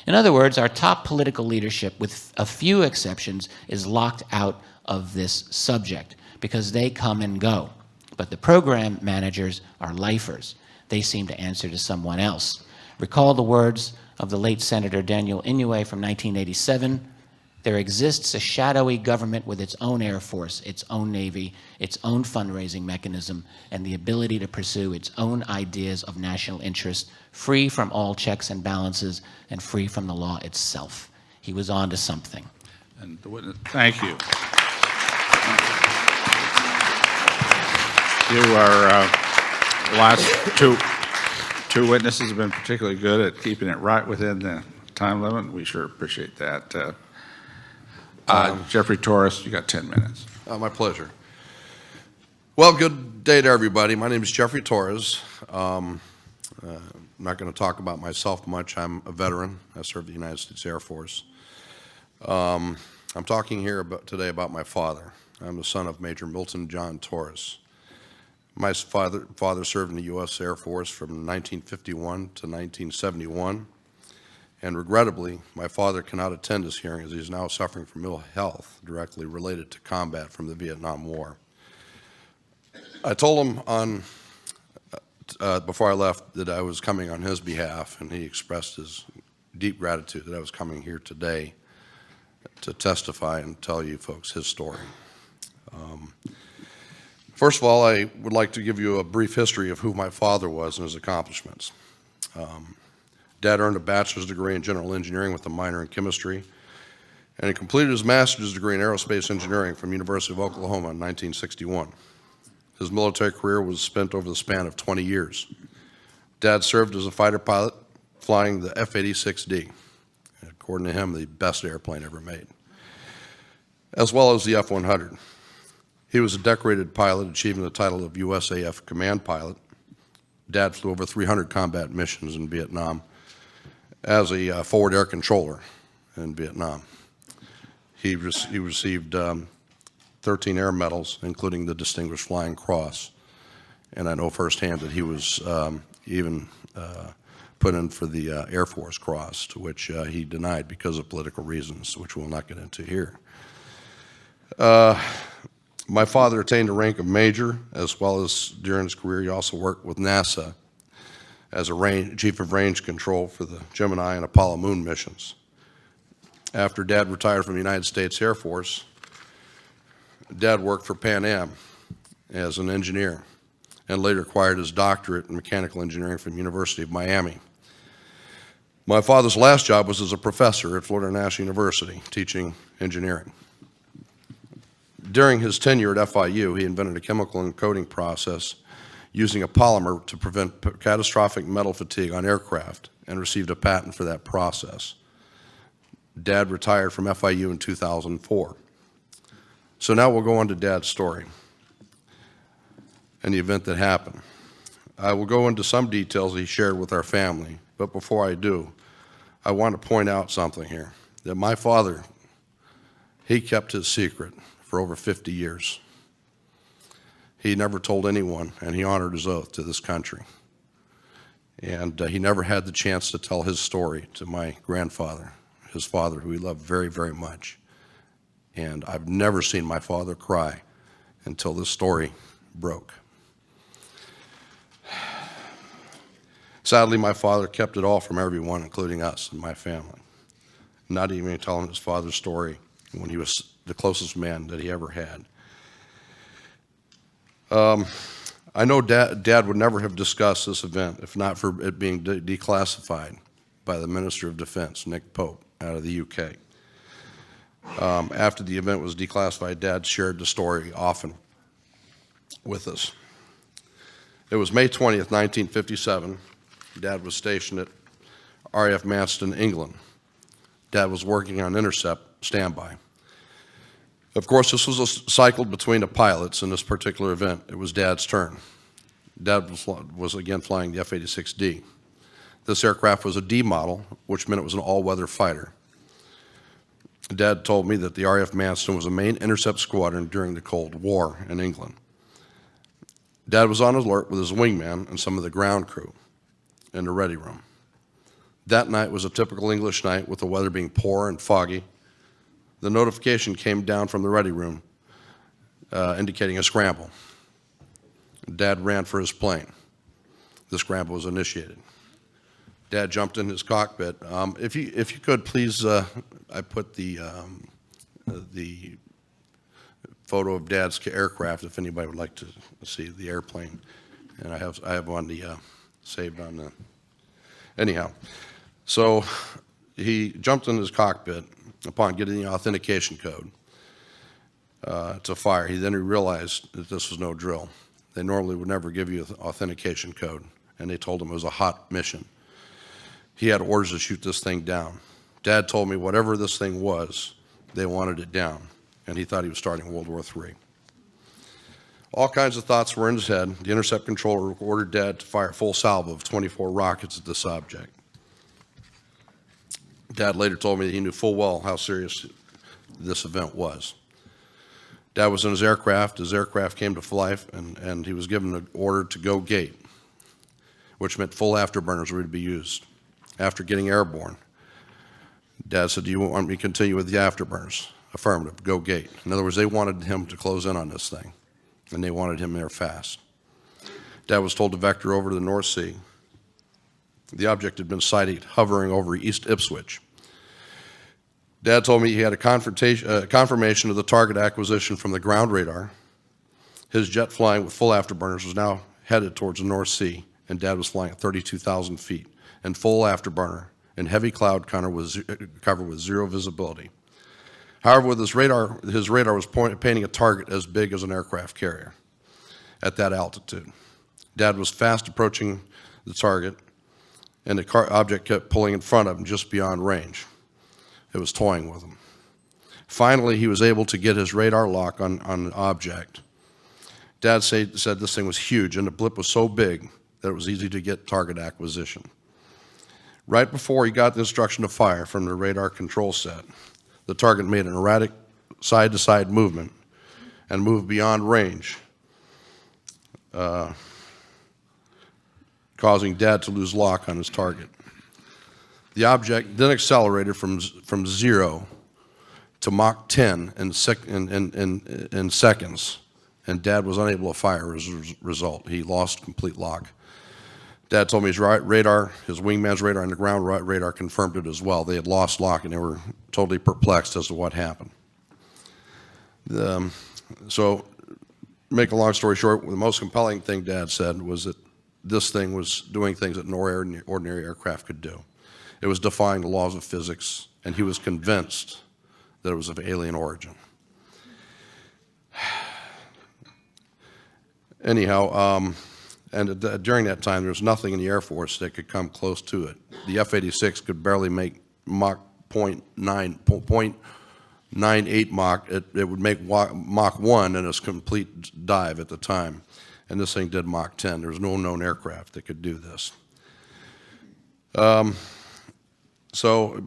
In other words, our top political leadership, with a few exceptions, is locked out of this subject because they come and go. But the program managers are lifers. They seem to answer to someone else. Recall the words of the late Senator Daniel Inouye from 1987, "There exists a shadowy government with its own Air Force, its own Navy, its own fundraising mechanism, and the ability to pursue its own ideas of national interest, free from all checks and balances and free from the law itself." He was on to something. And the witness, thank you. You are, the last two witnesses have been particularly good at keeping it right within the time limit. We sure appreciate that. Jeffrey Torres, you got 10 minutes. My pleasure. Well, good day to everybody. My name is Jeffrey Torres. I'm not going to talk about myself much. I'm a veteran. I served the United States Air Force. I'm talking here today about my father. I'm the son of Major Milton John Torres. My father served in the U.S. Air Force from 1951 to 1971. And regrettably, my father cannot attend this hearing as he is now suffering from ill health directly related to combat from the Vietnam War. I told him before I left that I was coming on his behalf, and he expressed his deep gratitude that I was coming here today to testify and tell you folks his story. First of all, I would like to give you a brief history of who my father was and his accomplishments. Dad earned a bachelor's degree in general engineering with a minor in chemistry, and he completed his master's degree in aerospace engineering from University of Oklahoma in 1961. His military career was spent over the span of 20 years. Dad served as a fighter pilot, flying the F-86D, according to him, the best airplane ever made, as well as the F-100. He was a decorated pilot, achieving the title of USAF Command Pilot. Dad flew over 300 combat missions in Vietnam as a forward air controller in Vietnam. He received 13 air medals, including the Distinguished Flying Cross. And I know firsthand that he was even put in for the Air Force Cross, to which he denied because of political reasons, which we'll not get into here. My father attained the rank of major, as well as during his career he also worked with NASA as a chief of range control for the Gemini and Apollo moon missions. After Dad retired from the United States Air Force, Dad worked for Pan Am as an engineer and later acquired his doctorate in mechanical engineering from the University of Miami. My father's last job was as a professor at Florida National University, teaching engineering. During his tenure at FIU, he invented a chemical encoding process using a polymer to prevent catastrophic metal fatigue on aircraft and received a patent for that process. Dad retired from FIU in 2004. So now we'll go on to Dad's story and the event that happened. I will go into some details he shared with our family, but before I do, I want to point out something here, that my father, he kept his secret for over 50 years. He never told anyone, and he honored his oath to this country. And he never had the chance to tell his story to my grandfather, his father, who he loved very, very much. And I've never seen my father cry until this story broke. Sadly, my father kept it all from everyone, including us and my family. Not even telling his father's story when he was the closest man that he ever had. I know Dad would never have discussed this event if not for it being declassified by the Minister of Defense, Nick Pope, out of the UK. After the event was declassified, Dad shared the story often with us. It was May 20th, 1957. Dad was stationed at RAF Manston, England. Dad was working on intercept standby. Of course, this was a cycle between the pilots in this particular event. It was Dad's turn. Dad was again flying the F-86D. This aircraft was a D model, which meant it was an all-weather fighter. Dad told me that the RAF Manston was a main intercept squadron during the Cold War in England. Dad was on alert with his wingman and some of the ground crew in the ready room. That night was a typical English night with the weather being poor and foggy. The notification came down from the ready room indicating a scramble. Dad ran for his plane. The scramble was initiated. Dad jumped in his cockpit. If you could, please, I put the photo of Dad's aircraft, if anybody would like to see the airplane. And I have one saved on the, anyhow. So he jumped in his cockpit upon getting the authentication code to fire. He then realized that this was no drill. They normally would never give you an authentication code, and they told him it was a hot mission. He had orders to shoot this thing down. Dad told me whatever this thing was, they wanted it down, and he thought he was starting World War III. All kinds of thoughts were in his head. The intercept controller ordered Dad to fire a full salvo of 24 rockets at this object. Dad later told me that he knew full well how serious this event was. Dad was in his aircraft. His aircraft came to life, and he was given the order to go gate, which meant full afterburners were to be used. After getting airborne, Dad said, "Do you want me to continue with the afterburners?" Affirmative, go gate. In other words, they wanted him to close in on this thing, and they wanted him there fast. Dad was told to vector over to the North Sea. The object had been sighted hovering over East Ipswich. Dad told me he had a confirmation of the target acquisition from the ground radar. His jet flying with full afterburners was now headed towards the North Sea, and Dad was flying at 32,000 feet in full afterburner and heavy cloud cover with zero visibility. However, with his radar was painting a target as big as an aircraft carrier at that altitude. Dad was fast approaching the target, and the object kept pulling in front of him just beyond range. It was toying with him. Finally, he was able to get his radar lock on the object. Dad said this thing was huge, and the blip was so big that it was easy to get target acquisition. Right before he got the instruction to fire from the radar control set, the target made an erratic side-to-side movement and moved beyond range, causing Dad to lose lock on his target. The object then accelerated from 0 to Mach 10 in seconds, and Dad was unable to fire as a result. He lost complete lock. Dad told me his radar, his wingman's radar, and the ground radar confirmed it as well. They had lost lock, and they were totally perplexed as to what happened. So, make a long story short, the most compelling thing Dad said was that this thing was doing things that no ordinary aircraft could do. It was defying the laws of physics, and he was convinced that it was of alien origin. Anyhow, during that time, there was nothing in the Air Force that could come close to it. The F-86 could barely make Mach 0.98 Mach. It would make Mach 1 in its complete dive at the time. And this thing did Mach 10. There was no known aircraft that could do this. So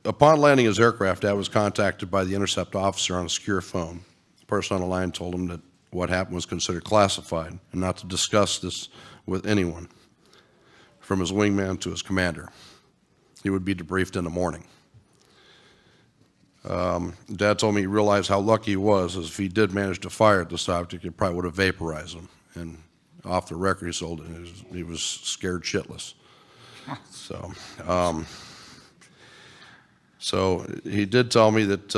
upon landing his aircraft, Dad was contacted by the intercept officer on a secure phone. The person on the line told him that what happened was considered classified and not to discuss this with anyone, from his wingman to his commander. He would be debriefed in the morning. Dad told me he realized how lucky he was, as if he did manage to fire at this object, it probably would have vaporized him. And off the record, he was scared shitless. So he did tell me that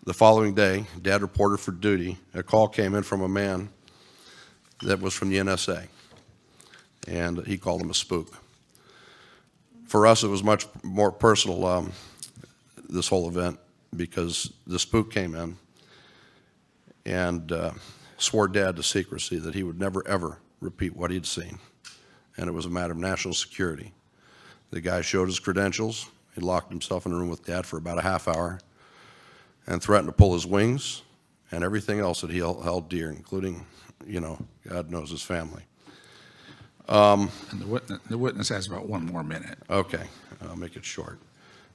the following day, Dad reported for duty. A call came in from a man that was from the NSA, and he called him a spook. For us, it was much more personal, this whole event, because the spook came in and swore Dad to secrecy, that he would never, ever repeat what he'd seen. And it was a matter of national security. The guy showed his credentials. He locked himself in a room with Dad for about a half hour and threatened to pull his wings and everything else that he held dear, including, God knows, his family. And the witness has about one more minute. Okay, I'll make it short.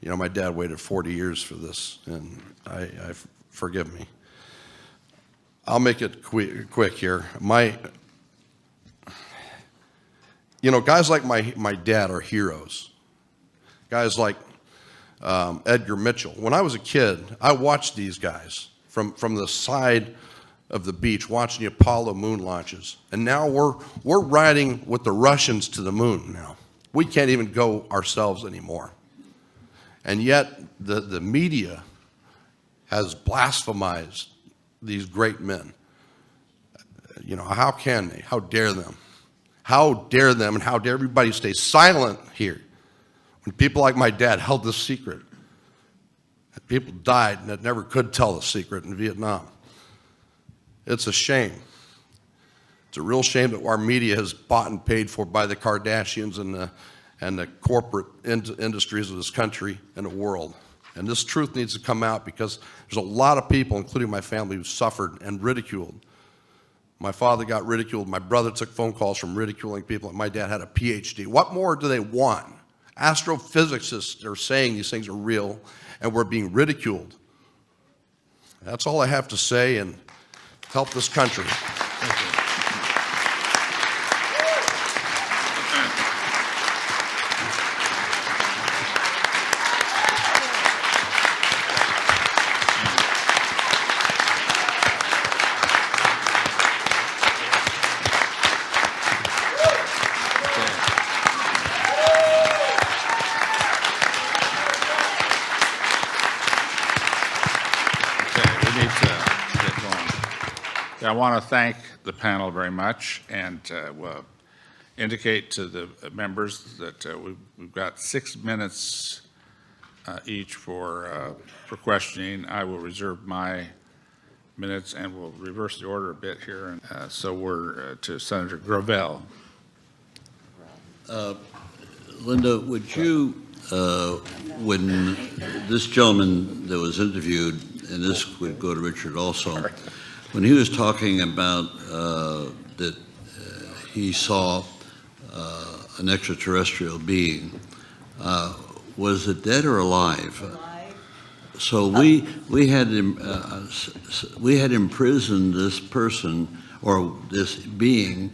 My dad waited 40 years for this, and I forgive me. I'll make it quick here. Guys like my dad are heroes. Guys like Edgar Mitchell. When I was a kid, I watched these guys from the side of the beach, watching the Apollo moon launches. And now we're riding with the Russians to the moon now. We can't even go ourselves anymore. And yet the media has blasphemized these great men. How can they? How dare them? How dare them, and how dare everybody stay silent here when people like my dad held this secret? People died and that never could tell the secret in Vietnam. It's a shame. It's a real shame that our media is bought and paid for by the Kardashians and the corporate industries of this country and the world. And this truth needs to come out, because there's a lot of people, including my family, who suffered and ridiculed. My father got ridiculed. My brother took phone calls from ridiculing people. And my dad had a PhD. What more do they want? Astrophysicists are saying these things are real, and we're being ridiculed. That's all I have to say, and help this country. I want to thank the panel very much, and we'll indicate to the members that we've got 6 minutes each for questioning. I will reserve my minutes, and we'll reverse the order a bit here. And so we're to Senator Gravel. Linda, would you, when this gentleman that was interviewed, and this would go to Richard also, when he was talking about that he saw an extraterrestrial being, was it dead or alive? So we had imprisoned this person or this being.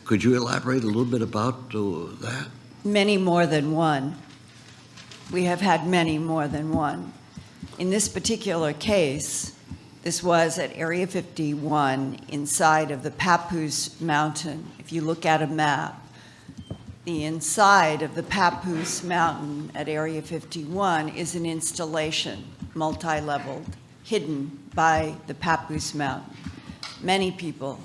Could you elaborate a little bit about that? Many more than one. We have had many more than one. In this particular case, this was at Area 51 inside of the Papoose Mountain. If you look at a map, the inside of the Papoose Mountain at Area 51 is an installation, multi-leveled, hidden by the Papoose Mountain. Many people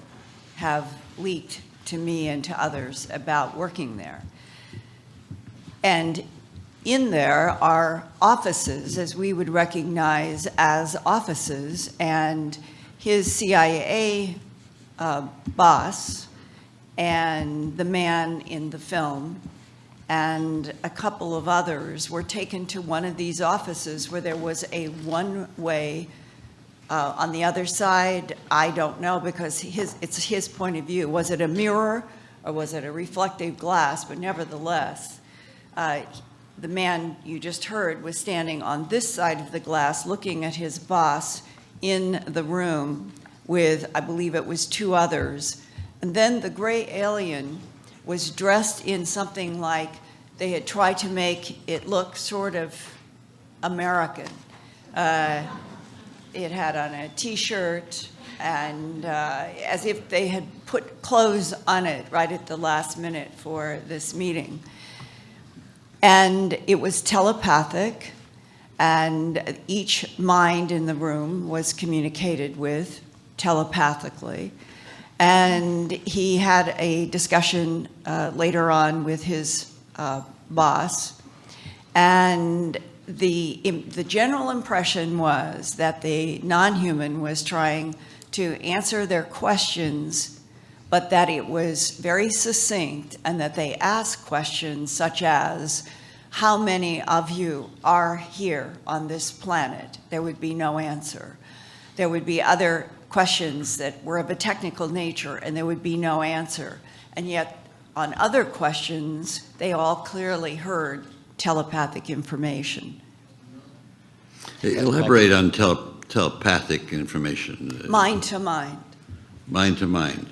have leaked to me and to others about working there. And in there are offices, as we would recognize as offices, and his CIA boss and the man in the film and a couple of others were taken to one of these offices where there was a one-way. On the other side, I don't know, because it's his point of view. Was it a mirror or was it a reflective glass? But nevertheless, the man you just heard was standing on this side of the glass looking at his boss in the room with, I believe it was 2 others. And then the gray alien was dressed in something like they had tried to make it look sort of American. It had on a T-shirt, and as if they had put clothes on it right at the last minute for this meeting. And it was telepathic, and each mind in the room was communicated with telepathically. And he had a discussion later on with his boss, and the general impression was that the non-human was trying to answer their questions, but that it was very succinct, and that they asked questions such as, how many of you are here on this planet? There would be no answer. There would be other questions that were of a technical nature, and there would be no answer. And yet, on other questions, they all clearly heard telepathic information. Elaborate on telepathic information. Mind to mind. Mind to mind.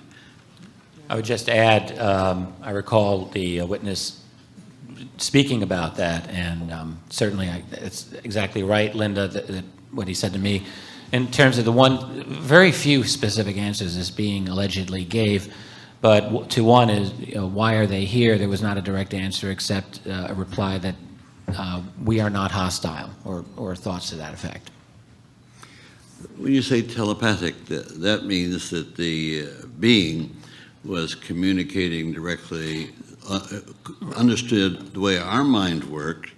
I would just add, I recall the witness speaking about that, and certainly it's exactly right, Linda, that what he said to me. In terms of the one, very few specific answers this being allegedly gave, but to one is, why are they here? There was not a direct answer except a reply that we are not hostile, or thoughts to that effect. When you say telepathic, that means that the being was communicating directly, understood the way our mind worked.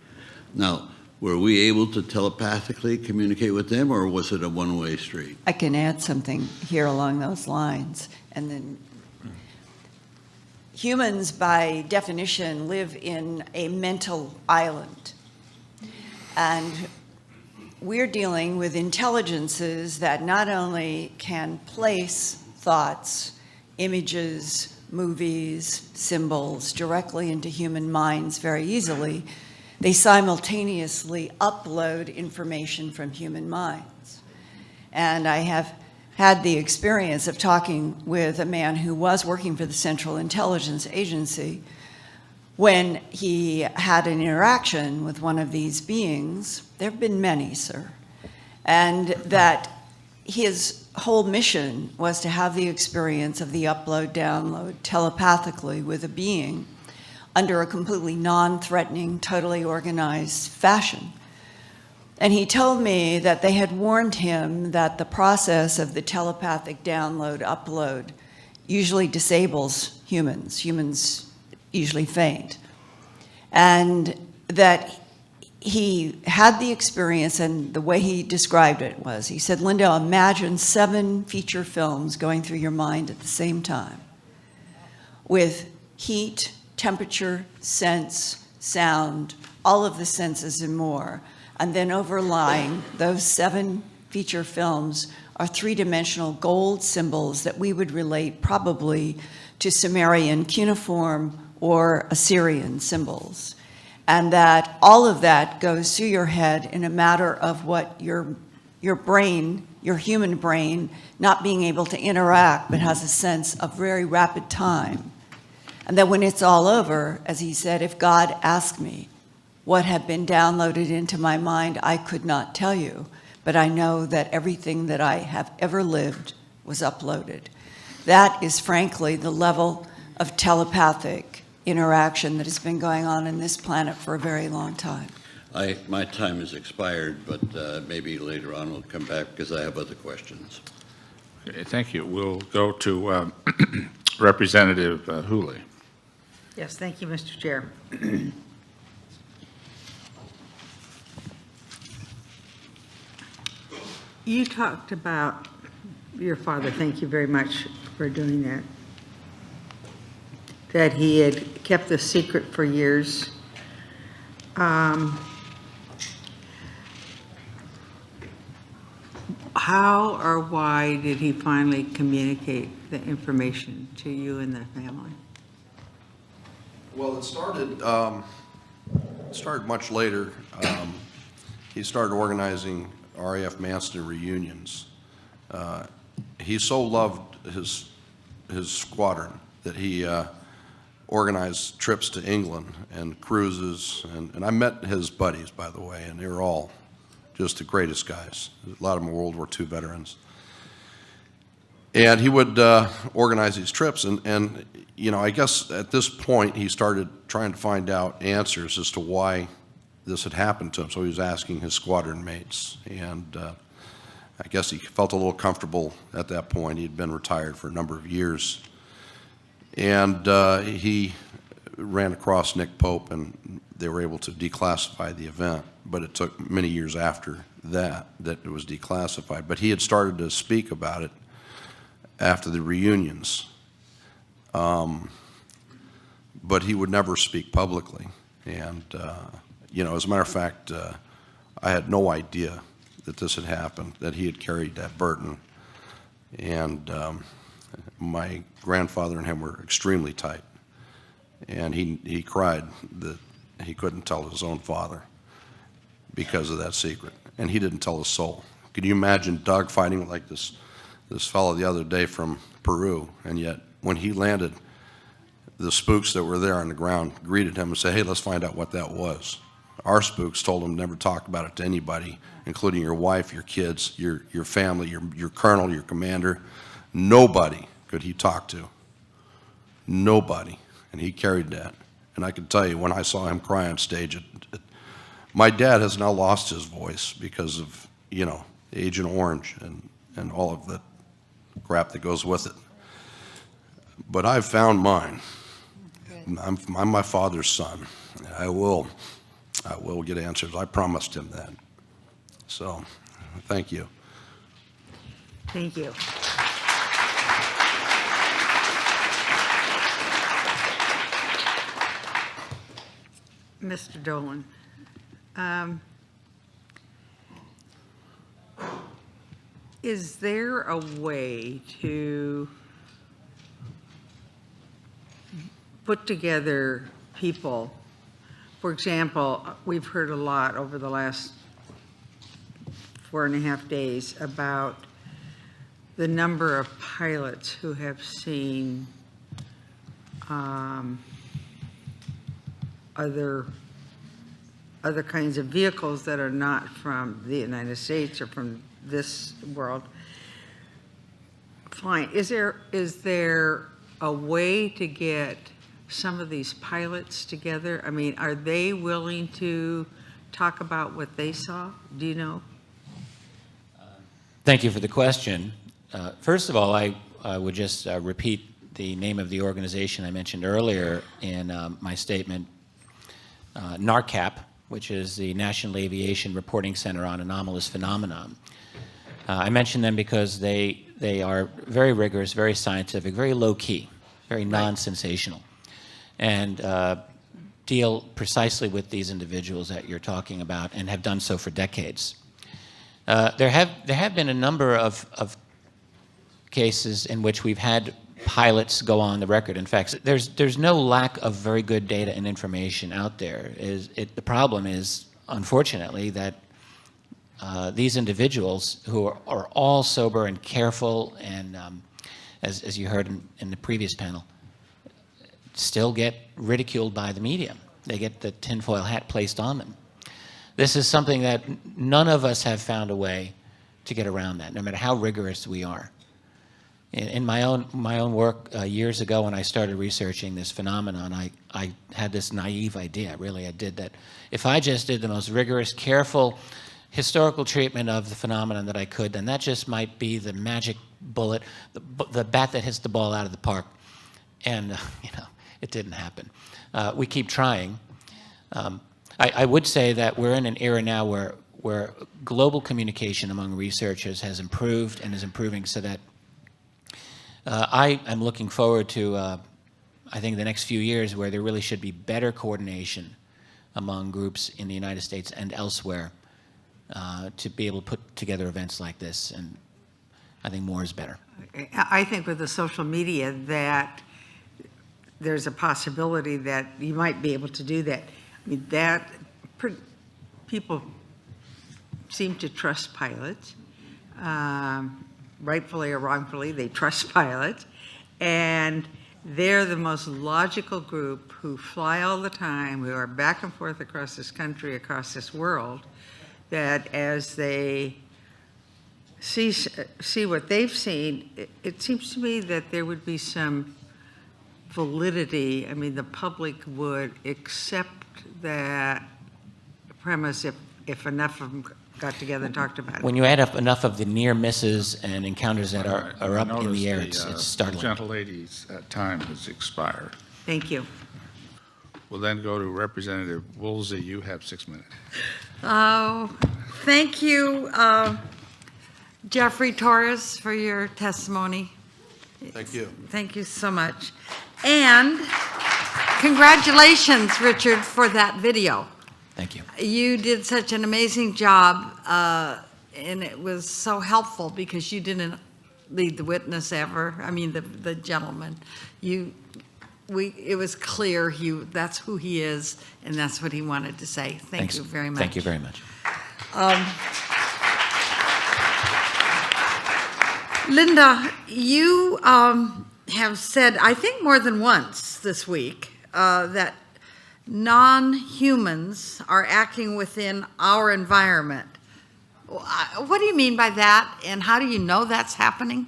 Now, were we able to telepathically communicate with them, or was it a one-way street? I can add something here along those lines. And then humans, by definition, live in a mental island. And we're dealing with intelligences that not only can place thoughts, images, movies, symbols directly into human minds very easily, they simultaneously upload information from human minds. And I have had the experience of talking with a man who was working for the Central Intelligence Agency when he had an interaction with one of these beings. There have been many, sir. And that his whole mission was to have the experience of the upload-download telepathically with a being under a completely non-threatening, totally organized fashion. And he told me that they had warned him that the process of the telepathic download, upload usually disables humans. Humans usually faint. And that he had the experience, and the way he described it was, he said, Linda, imagine 7 feature films going through your mind at the same time with heat, temperature, sense, sound, all of the senses and more. And then overlying those 7 feature films are 3-dimensional gold symbols that we would relate probably to Sumerian cuneiform or Assyrian symbols. And that all of that goes through your head in a matter of what your brain, your human brain, not being able to interact, but has a sense of very rapid time. And that when it's all over, as he said, if God asked me what had been downloaded into my mind, I could not tell you, but I know that everything that I have ever lived was uploaded. That is frankly the level of telepathic interaction that has been going on in this planet for a very long time. My time has expired, but maybe later on we'll come back because I have other questions. Okay, thank you. We'll go to Representative Hooley. Yes, thank you, Mr. Chair. You talked about your father, thank you very much, for doing that. That he had kept the secret for years. How or why did he finally communicate the information to you and the family? Well, it started much later. He started organizing RAF Manson reunions. He so loved his squadron that he organized trips to England and cruises. And I met his buddies, by the way, and they were all just the greatest guys. A lot of them were World War II veterans. And he would organize these trips, and you know, I guess at this point he started trying to find out answers as to why this had happened to him. So he was asking his squadron mates, and I guess he felt a little comfortable at that point. He'd been retired for a number of years, and he ran across Nick Pope, and they were able to declassify the event. But it took many years after that it was declassified. But he had started to speak about it after the reunions. But he would never speak publicly. And, you know, as a matter of fact, I had no idea that this had happened, that he had carried that burden. And my grandfather and him were extremely tight. And he cried that he couldn't tell his own father because of that secret. And he didn't tell a soul. Could you imagine Doug fighting like this fellow the other day from Peru, and yet when he landed, the spooks that were there on the ground greeted him and said, hey, let's find out what that was. Our spooks told him never talk about it to anybody, including your wife, your kids, your family, your colonel, your commander. Nobody could he talk to. Nobody. And he carried that. And I can tell you, when I saw him cry on stage, my dad has now lost his voice because of, you know, Agent Orange and all of the crap that goes with it. But I've found mine. I'm my father's son. I will get answers. I promised him that. So, thank you. Thank you. Mr. Dolan, is there a way to put together people? For example, we've heard a lot over the last 4.5 days about the number of pilots who have seen other kinds of vehicles that are not from the United States or from this world flying. Is there a way to get some of these pilots together? I mean, are they willing to talk about what they saw? Do you know? Thank you for the question. First of all, I would just repeat the name of the organization I mentioned earlier in my statement, NARCAP, which is the National Aviation Reporting Center on Anomalous Phenomena. I mention them because they are very rigorous, very scientific, very low-key, very non-sensational, and deal precisely with these individuals that you're talking about and have done so for decades. There have been a number of cases in which we've had pilots go on the record. In fact, there's no lack of very good data and information out there. The problem is, unfortunately, that these individuals who are all sober and careful and, as you heard in the previous panel, still get ridiculed by the media. They get the tinfoil hat placed on them. This is something that none of us have found a way to get around that, no matter how rigorous we are. In my own work years ago, when I started researching this phenomenon, I had this naive idea, really I did, that if I just did the most rigorous, careful, historical treatment of the phenomenon that I could, then that just might be the magic bullet, the bat that hits the ball out of the park. And, you know, it didn't happen. We keep trying. I would say that we're in an era now where global communication among researchers has improved and is improving so that I am looking forward to, I think, the next few years where there really should be better coordination among groups in the United States and elsewhere to be able to put together events like this. And I think more is better. I think with the social media that there's a possibility that you might be able to do that. I mean, people seem to trust pilots. Rightfully or wrongfully, they trust pilots. And they're the most logical group who fly all the time, who are back and forth across this country, across this world, that as they see what they've seen, it seems to me that there would be some validity. I mean, the public would accept that premise if enough of them got together and talked about it. When you add up enough of the near misses and encounters that are up in the air, it's The startling. gentle lady's time has expired. Thank you. We'll then go to Representative Woolsey. You have 6 minutes. Oh, thank you, Jeffrey Torres, for your testimony. Thank you. Thank you so much. And congratulations, Richard, for that video. Thank you. You did such an amazing job, and it was so helpful because you didn't lead the witness ever. I mean, the gentleman. It was clear that's who he is, and that's what he wanted to say. Thank you very much. Thank you very much. Linda, you have said, I think more than once this week, that non-humans are acting within our environment. What do you mean by that, and how do you know that's happening?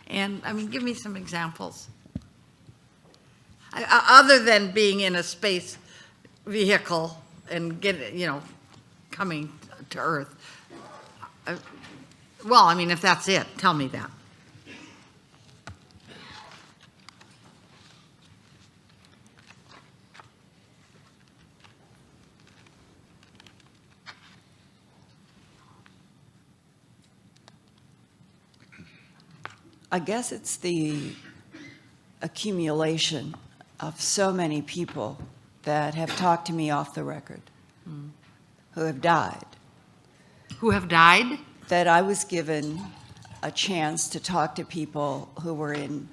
And, I mean, give me some examples. Other than being in a space vehicle and coming to Earth. Well, I mean, if that's it, tell me that. I guess it's the accumulation of so many people that have talked to me off the record, who have died. Who have died? That I was given a chance to talk to people who were in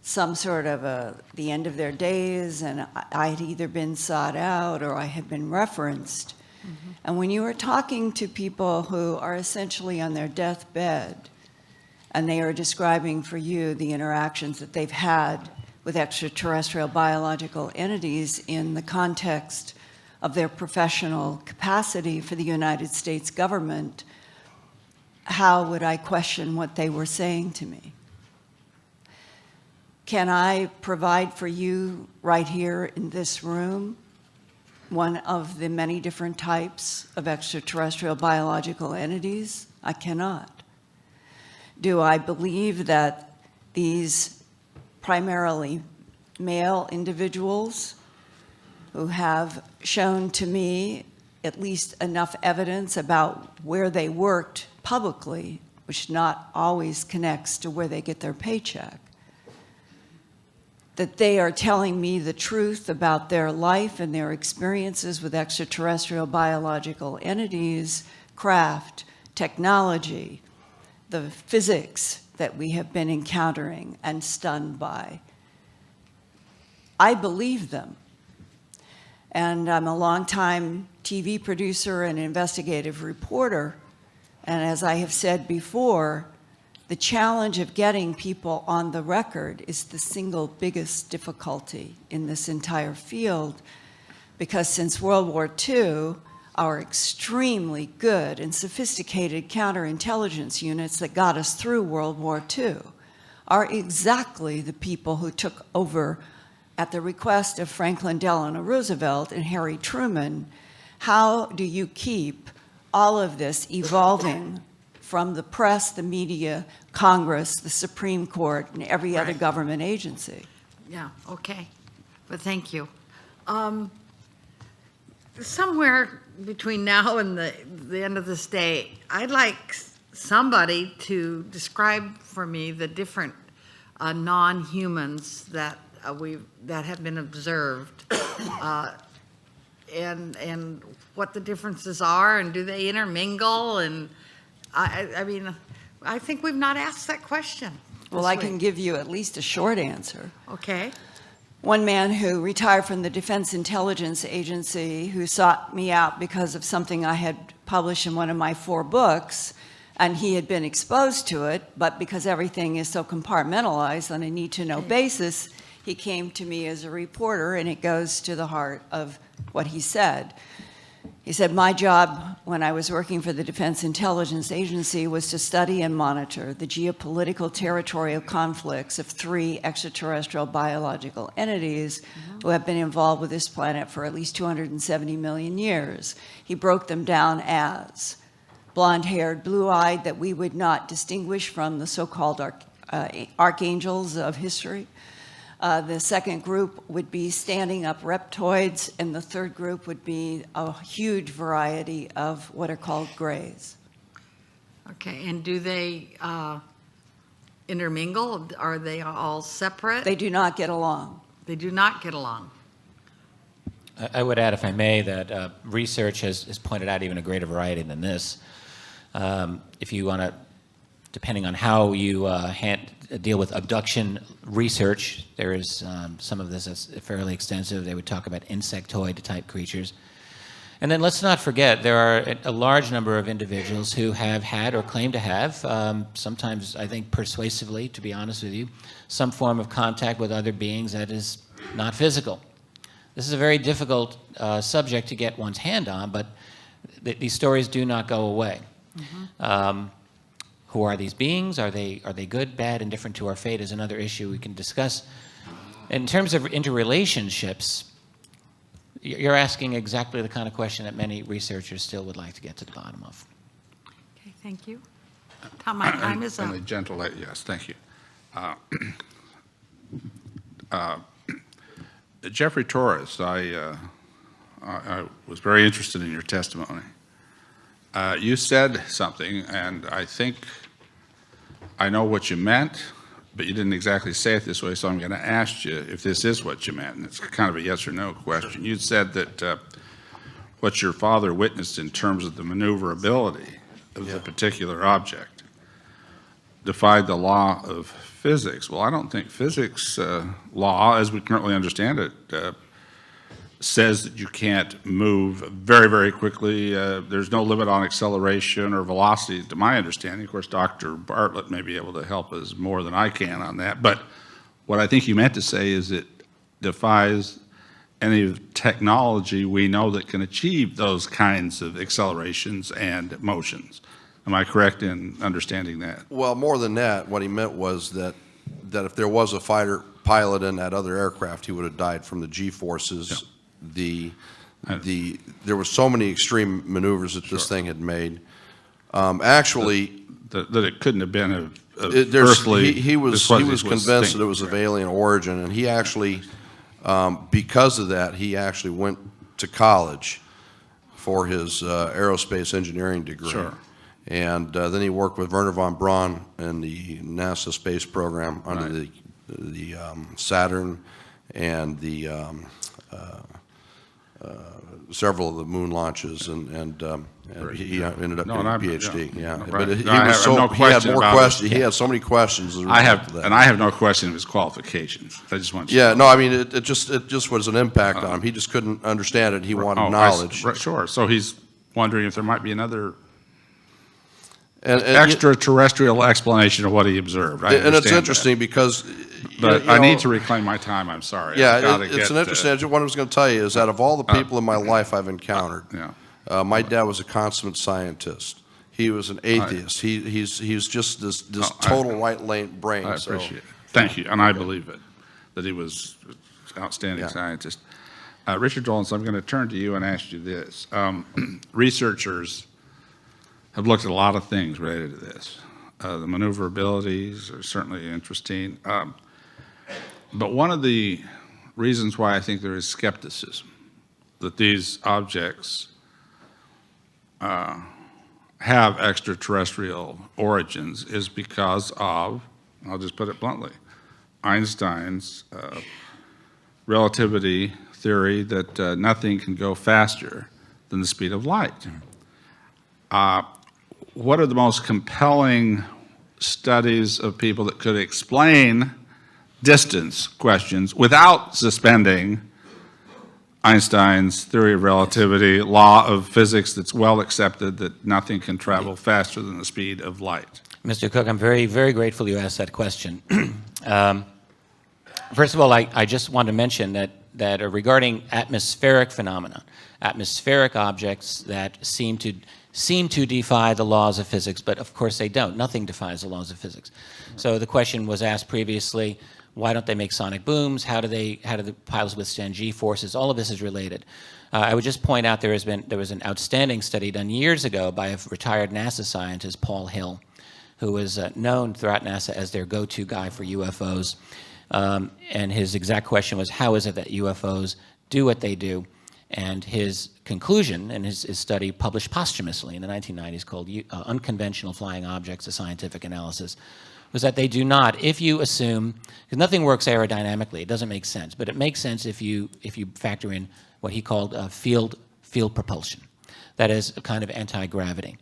some sort of the end of their days, and I had either been sought out or I had been referenced. Mm-hmm. And when you are talking to people who are essentially on their deathbed, and they are describing for you the interactions that they've had with extraterrestrial biological entities in the context of their professional capacity for the United States government, how would I question what they were saying to me? Can I provide for you right here in this room one of the many different types of extraterrestrial biological entities? I cannot. Do I believe that these primarily male individuals who have shown to me at least enough evidence about where they worked publicly, which not always connects to where they get their paycheck, that they are telling me the truth about their life and their experiences with extraterrestrial biological entities, craft, technology, the physics that we have been encountering and stunned by. I believe them. And I'm a longtime TV producer and investigative reporter. And as I have said before, the challenge of getting people on the record is the single biggest difficulty in this entire field, because since World War II, our extremely good and sophisticated counterintelligence units that got us through World War II are exactly the people who took over at the request of Franklin Delano Roosevelt and Harry Truman. How do you keep all of this evolving from the press, the media, Congress, the Supreme Court, and every other government agency? Yeah, okay. But thank you. Somewhere between now and the end of this day, I'd like somebody to describe for me the different non-humans that that have been observed, and what the differences are, and do they intermingle? And I mean, I think we've not asked that question. Well, I can give you at least a short answer. Okay. One man who retired from the Defense Intelligence Agency, who sought me out because of something I had published in one of my 4 books, and he had been exposed to it, but because everything is so compartmentalized on a need-to-know basis, he came to me as a reporter, and it goes to the heart of what he said. He said, my job when I was working for the Defense Intelligence Agency was to study and monitor the geopolitical territorial conflicts of 3 extraterrestrial biological entities who have been involved with this planet for at least 270 million years. He broke them down as blonde-haired, blue-eyed, that we would not distinguish from the so-called archangels of history. The second group would be standing up reptoids, and the third group would be a huge variety of what are called grays. Okay, and do they intermingle? Are they all separate? They do not get along. They do not get along. I would add, if I may, that research has pointed out even a greater variety than this. If you want to, depending on how you deal with abduction research, there is some of this that's fairly extensive. They would talk about insectoid-type creatures. And then let's not forget, there are a large number of individuals who have had or claim to have, sometimes I think persuasively, to be honest with you, some form of contact with other beings that is not physical. This is a very difficult subject to get one's hand on, but these stories do not go away. Mm-hmm. Who are these beings? Are they good, bad, indifferent to our fate is another issue we can discuss. In terms of interrelationships, you're asking exactly the kind of question that many researchers still would like to get to the bottom of. Okay, thank you. Tom, my time is up. And a gentle lady, yes, thank you. Jeffrey Torres, I was very interested in your testimony. You said something, and I think I know what you meant, but you didn't exactly say it this way, so I'm going to ask you if this is what you meant, and it's kind of a yes or no question. You said that what your father witnessed in terms of the maneuverability of the particular object defied the law of physics. Well, I don't think physics law, as we currently understand it, says that you can't move very, very quickly. There's no limit on acceleration or velocity, to my understanding. Of course, Dr. Bartlett may be able to help us more than I can on that. But what I think you meant to say is it defies any technology we know that can achieve those kinds of accelerations and motions. Am I correct in understanding that? Well, more than that, what he meant was that if there was a fighter pilot in that other aircraft, he would have died from the G-forces. Yeah. There were so many extreme maneuvers that this thing had made. Actually, that it couldn't have been earthly. He was convinced that it was of alien origin, and he actually, because of that, he actually went to college for his aerospace engineering degree. Sure. And then he worked with Wernher von Braun in the NASA space program under the Saturn and the several of the moon launches, and he ended up getting a PhD. Yeah, but he had so many questions. I have no question of his qualifications. I just want. Yeah, no, I mean it just was an impact on him. He just couldn't understand it. He wanted knowledge. Sure. So he's wondering if there might be another extraterrestrial explanation of what he observed. And it's interesting because. But I need to reclaim my time. I'm sorry. Yeah, it's an interesting. What I was going to tell you is that of all the people in my life I've encountered, my dad was a consummate scientist. He was an atheist. He's just this total right-lane brain. I appreciate it. Thank you, and I believe it, that he was an outstanding scientist. Richard Dolan, so I'm going to turn to you and ask you this. Researchers have looked at a lot of things related to this. The maneuverabilities are certainly interesting. But one of the reasons why I think there is skepticism that these objects have extraterrestrial origins is because of, I'll just put it bluntly, Einstein's relativity theory that nothing can go faster than the speed of light. What are the most compelling studies of people that could explain distance questions without suspending Einstein's theory of relativity, law of physics that's well accepted that nothing can travel faster than the speed of light? Mr. Cook, I'm very, very grateful you asked that question. First of all, I just want to mention that regarding atmospheric phenomena, atmospheric objects that seem to defy the laws of physics, but of course they don't. Nothing defies the laws of physics. So the question was asked previously, why don't they make sonic booms? How do the pilots withstand G-forces? All of this is related. I would just point out there was an outstanding study done years ago by a retired NASA scientist, Paul Hill, who was known throughout NASA as their go-to guy for UFOs. And his exact question was, how is it that UFOs do what they do? And his conclusion in his study, published posthumously in the 1990s, called Unconventional Flying Objects, a Scientific Analysis, was that they do not, if you assume, because nothing works aerodynamically, it doesn't make sense, but it makes sense if you factor in what he called field propulsion. That is a kind of anti-gravity.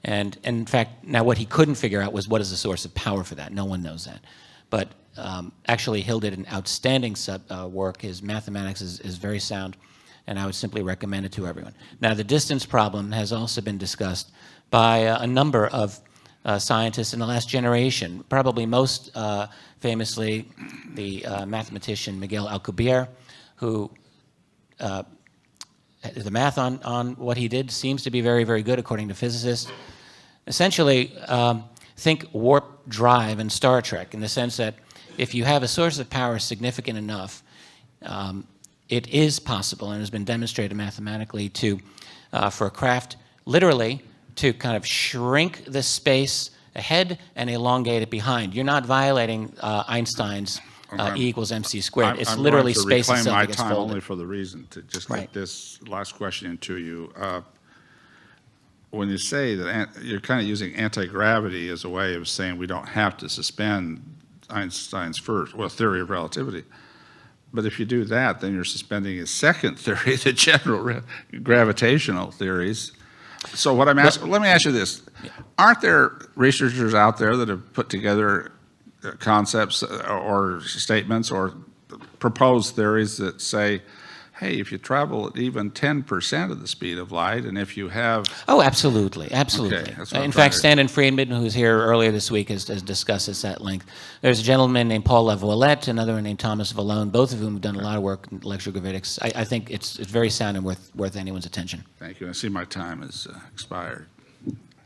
And in fact, now what he couldn't figure out was what is the source of power for that. No one knows that. But actually, Hill did an outstanding work. His mathematics is very sound, and I would simply recommend it to everyone. Now, the distance problem has also been discussed by a number of scientists in the last generation, probably most famously the mathematician Miguel Alcubierre, who the math on what he did seems to be very, very good according to physicists. Essentially, think warp drive in Star Trek in the sense that if you have a source of power significant enough, it is possible and has been demonstrated mathematically for a craft literally to kind of shrink the space ahead and elongate it behind. You're not violating Einstein's E equals mc squared. It's literally space itself that gets folded. I'm going to reclaim my time only for the reason to just get this last question into you. When you say that you're kind of using anti-gravity as a way of saying we don't have to suspend Einstein's theory of relativity. But if you do that, then you're suspending his second theory, the general gravitational theories. So what I'm asking, let me ask you this. Aren't there researchers out there that have put together concepts or statements or proposed theories that say, hey, if you travel at even 10% of the speed of light, and if you have... Oh, absolutely, absolutely. Okay, in fact, Stanton Friedman, who was here earlier this week, has discussed this at length. There's a gentleman named Paul Laviolette, another one named Thomas Vallone, both of whom have done a lot of work in electrogravitics. I think it's very sound and worth anyone's attention. Thank you. I see my time has expired.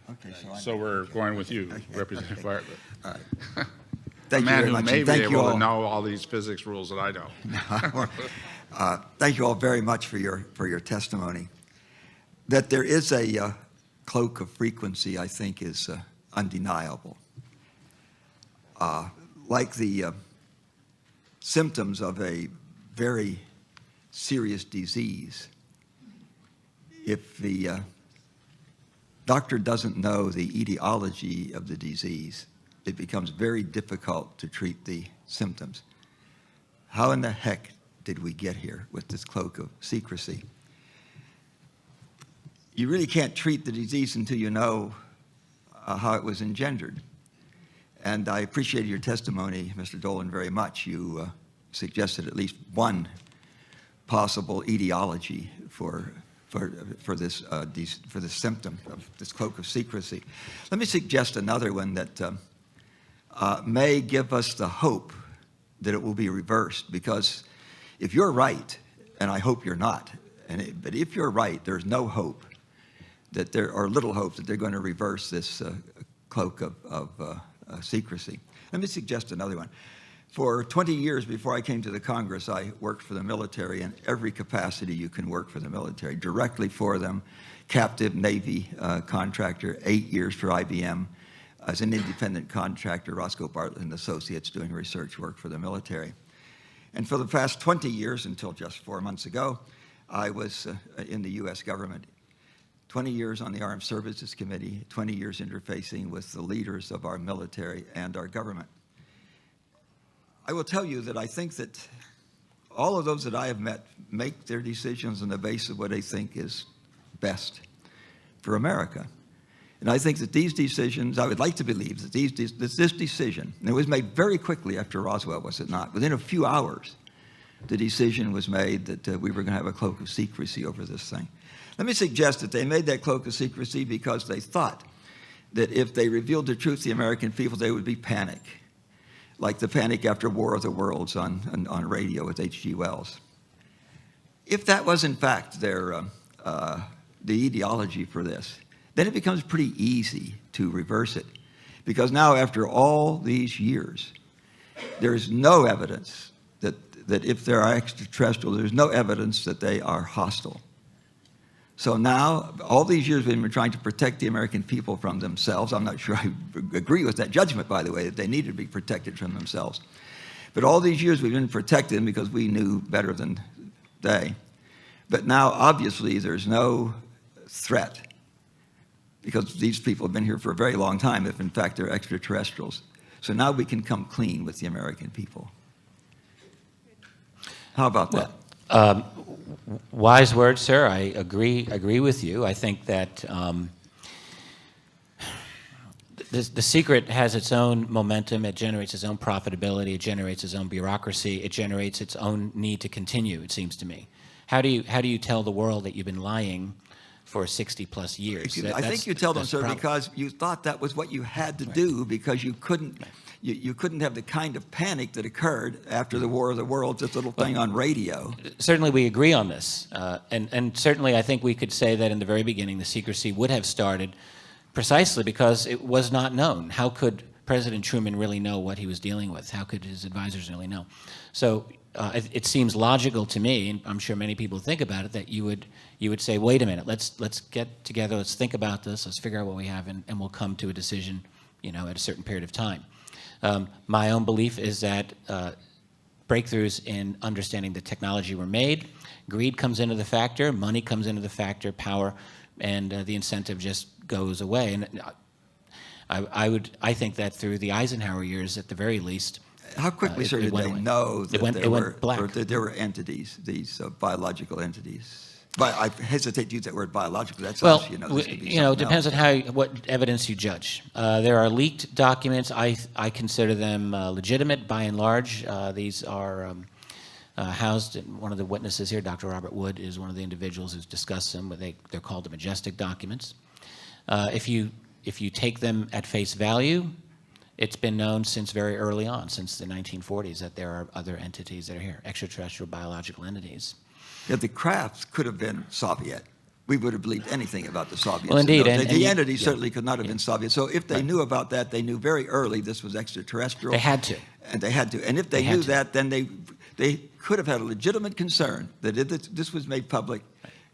Okay, so we're going with you, Representative Bartlett. All right. Thank you very much. A man who may be able to know all these physics rules that I don't. Thank you all very much for your testimony. That there is a cloak of frequency, I think, is undeniable. Like the symptoms of a very serious disease, if the doctor doesn't know the etiology of the disease, it becomes very difficult to treat the symptoms. How in the heck did we get here with this cloak of secrecy? You really can't treat the disease until you know how it was engendered. And I appreciated your testimony, Mr. Dolan, very much. You suggested at least one possible etiology for this symptom of this cloak of secrecy. Let me suggest another one that may give us the hope that it will be reversed, because if you're right, and I hope you're not, but if you're right, there's no hope that or little hope that they're going to reverse this cloak of secrecy. Let me suggest another one. For 20 years before I came to the Congress, I worked for the military in every capacity you can work for the military, directly for them, captive Navy contractor, 8 years for IBM, as an independent contractor, Roscoe Bartlett and Associates, doing research work for the military. And for the past 20 years, until just 4 months ago, I was in the U.S. government. 20 years on the Armed Services Committee, 20 years interfacing with the leaders of our military and our government. I will tell you that I think that all of those that I have met make their decisions on the basis of what they think is best for America. And I think that these decisions, I would like to believe that this decision, and it was made very quickly after Roswell, was it not? Within a few hours, the decision was made that we were going to have a cloak of secrecy over this thing. Let me suggest that they made that cloak of secrecy because they thought that if they revealed the truth to the American people, there would be panic, like the panic after War of the Worlds on radio with H.G. Wells. If that was in fact their the ideology for this, then it becomes pretty easy to reverse it, because now after all these years, there is no evidence that if there are extraterrestrials, there's no evidence that they are hostile. So now, all these years we've been trying to protect the American people from themselves. I'm not sure I agree with that judgment, by the way, that they needed to be protected from themselves. But all these years we've been protecting them because we knew better than they. But now, obviously, there's no threat, because these people have been here for a very long time, if in fact they're extraterrestrials. So now we can come clean with the American people. How about that? Wise words, sir. I agree with you. I think that the secret has its own momentum. It generates its own profitability. It generates its own bureaucracy. It generates its own need to continue, it seems to me. How do you tell the world that you've been lying for 60-plus years? I think you tell them, sir, because you thought that was what you had to do, because you couldn't have the kind of panic that occurred after the War of the Worlds, this little thing on radio. Certainly we agree on this. And certainly I think we could say that in the very beginning the secrecy would have started precisely because it was not known. How could President Truman really know what he was dealing with? How could his advisors really know? So it seems logical to me, and I'm sure many people think about it, that you would say, wait a minute, let's get together, let's think about this, let's figure out what we have, and we'll come to a decision, at a certain period of time. My own belief is that breakthroughs in understanding the technology were made. Greed comes into the factor, money comes into the factor, power, and the incentive just goes away. And I think that through the Eisenhower years, at the very least, how quickly, sir, did they know that there were entities, these biological entities? But I hesitate to use that word biological. That's well, this could be it depends on what evidence you judge. There are leaked documents. I consider them legitimate by and large. These are housed. One of the witnesses here, Dr. Robert Wood, is one of the individuals who's discussed them. But they're called the majestic documents. If you take them at face value, it's been known since very early on, since the 1940s, that there are other entities that are here, extraterrestrial biological entities. Yeah, the crafts could have been Soviet. We would have believed anything about the Soviets. Well, indeed. The entity certainly could not have been Soviet. So if they knew about that, they knew very early this was extraterrestrial. They had to. And they had to. And if they knew that, then they could have had a legitimate concern that if this was made public,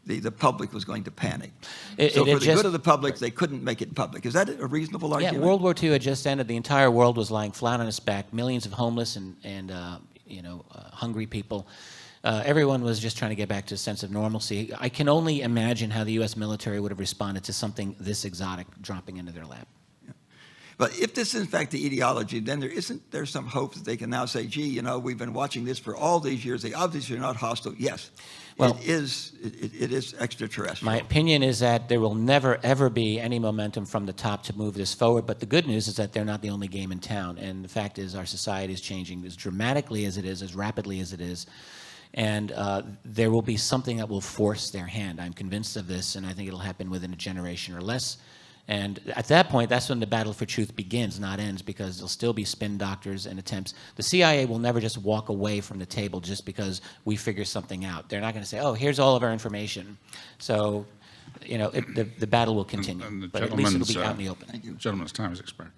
the public was going to panic. So for the good of the public, they couldn't make it public. Is that a reasonable argument? Yeah, World War II had just ended. The entire world was lying flat on its back. Millions of homeless and hungry people. Everyone was just trying to get back to a sense of normalcy. I can only imagine how the U.S. military would have responded to something this exotic dropping into their lap. Yeah. But if this is in fact the ideology, then there's some hope that they can now say, gee, we've been watching this for all these years. They obviously are not hostile. Yes, well, it is extraterrestrial. My opinion is that there will never, ever be any momentum from the top to move this forward. But the good news is that they're not the only game in town. And the fact is our society is changing as dramatically as it is, as rapidly as it is. And there will be something that will force their hand. I'm convinced of this, and I think it'll happen within a generation or less. And at that point, that's when the battle for truth begins, not ends, because there'll still be spin doctors and attempts. The CIA will never just walk away from the table just because we figure something out. They're not going to say, oh, here's all of our information. So, the battle will continue, but at least it'll be out in the open. Thank you. Gentleman's time has expired.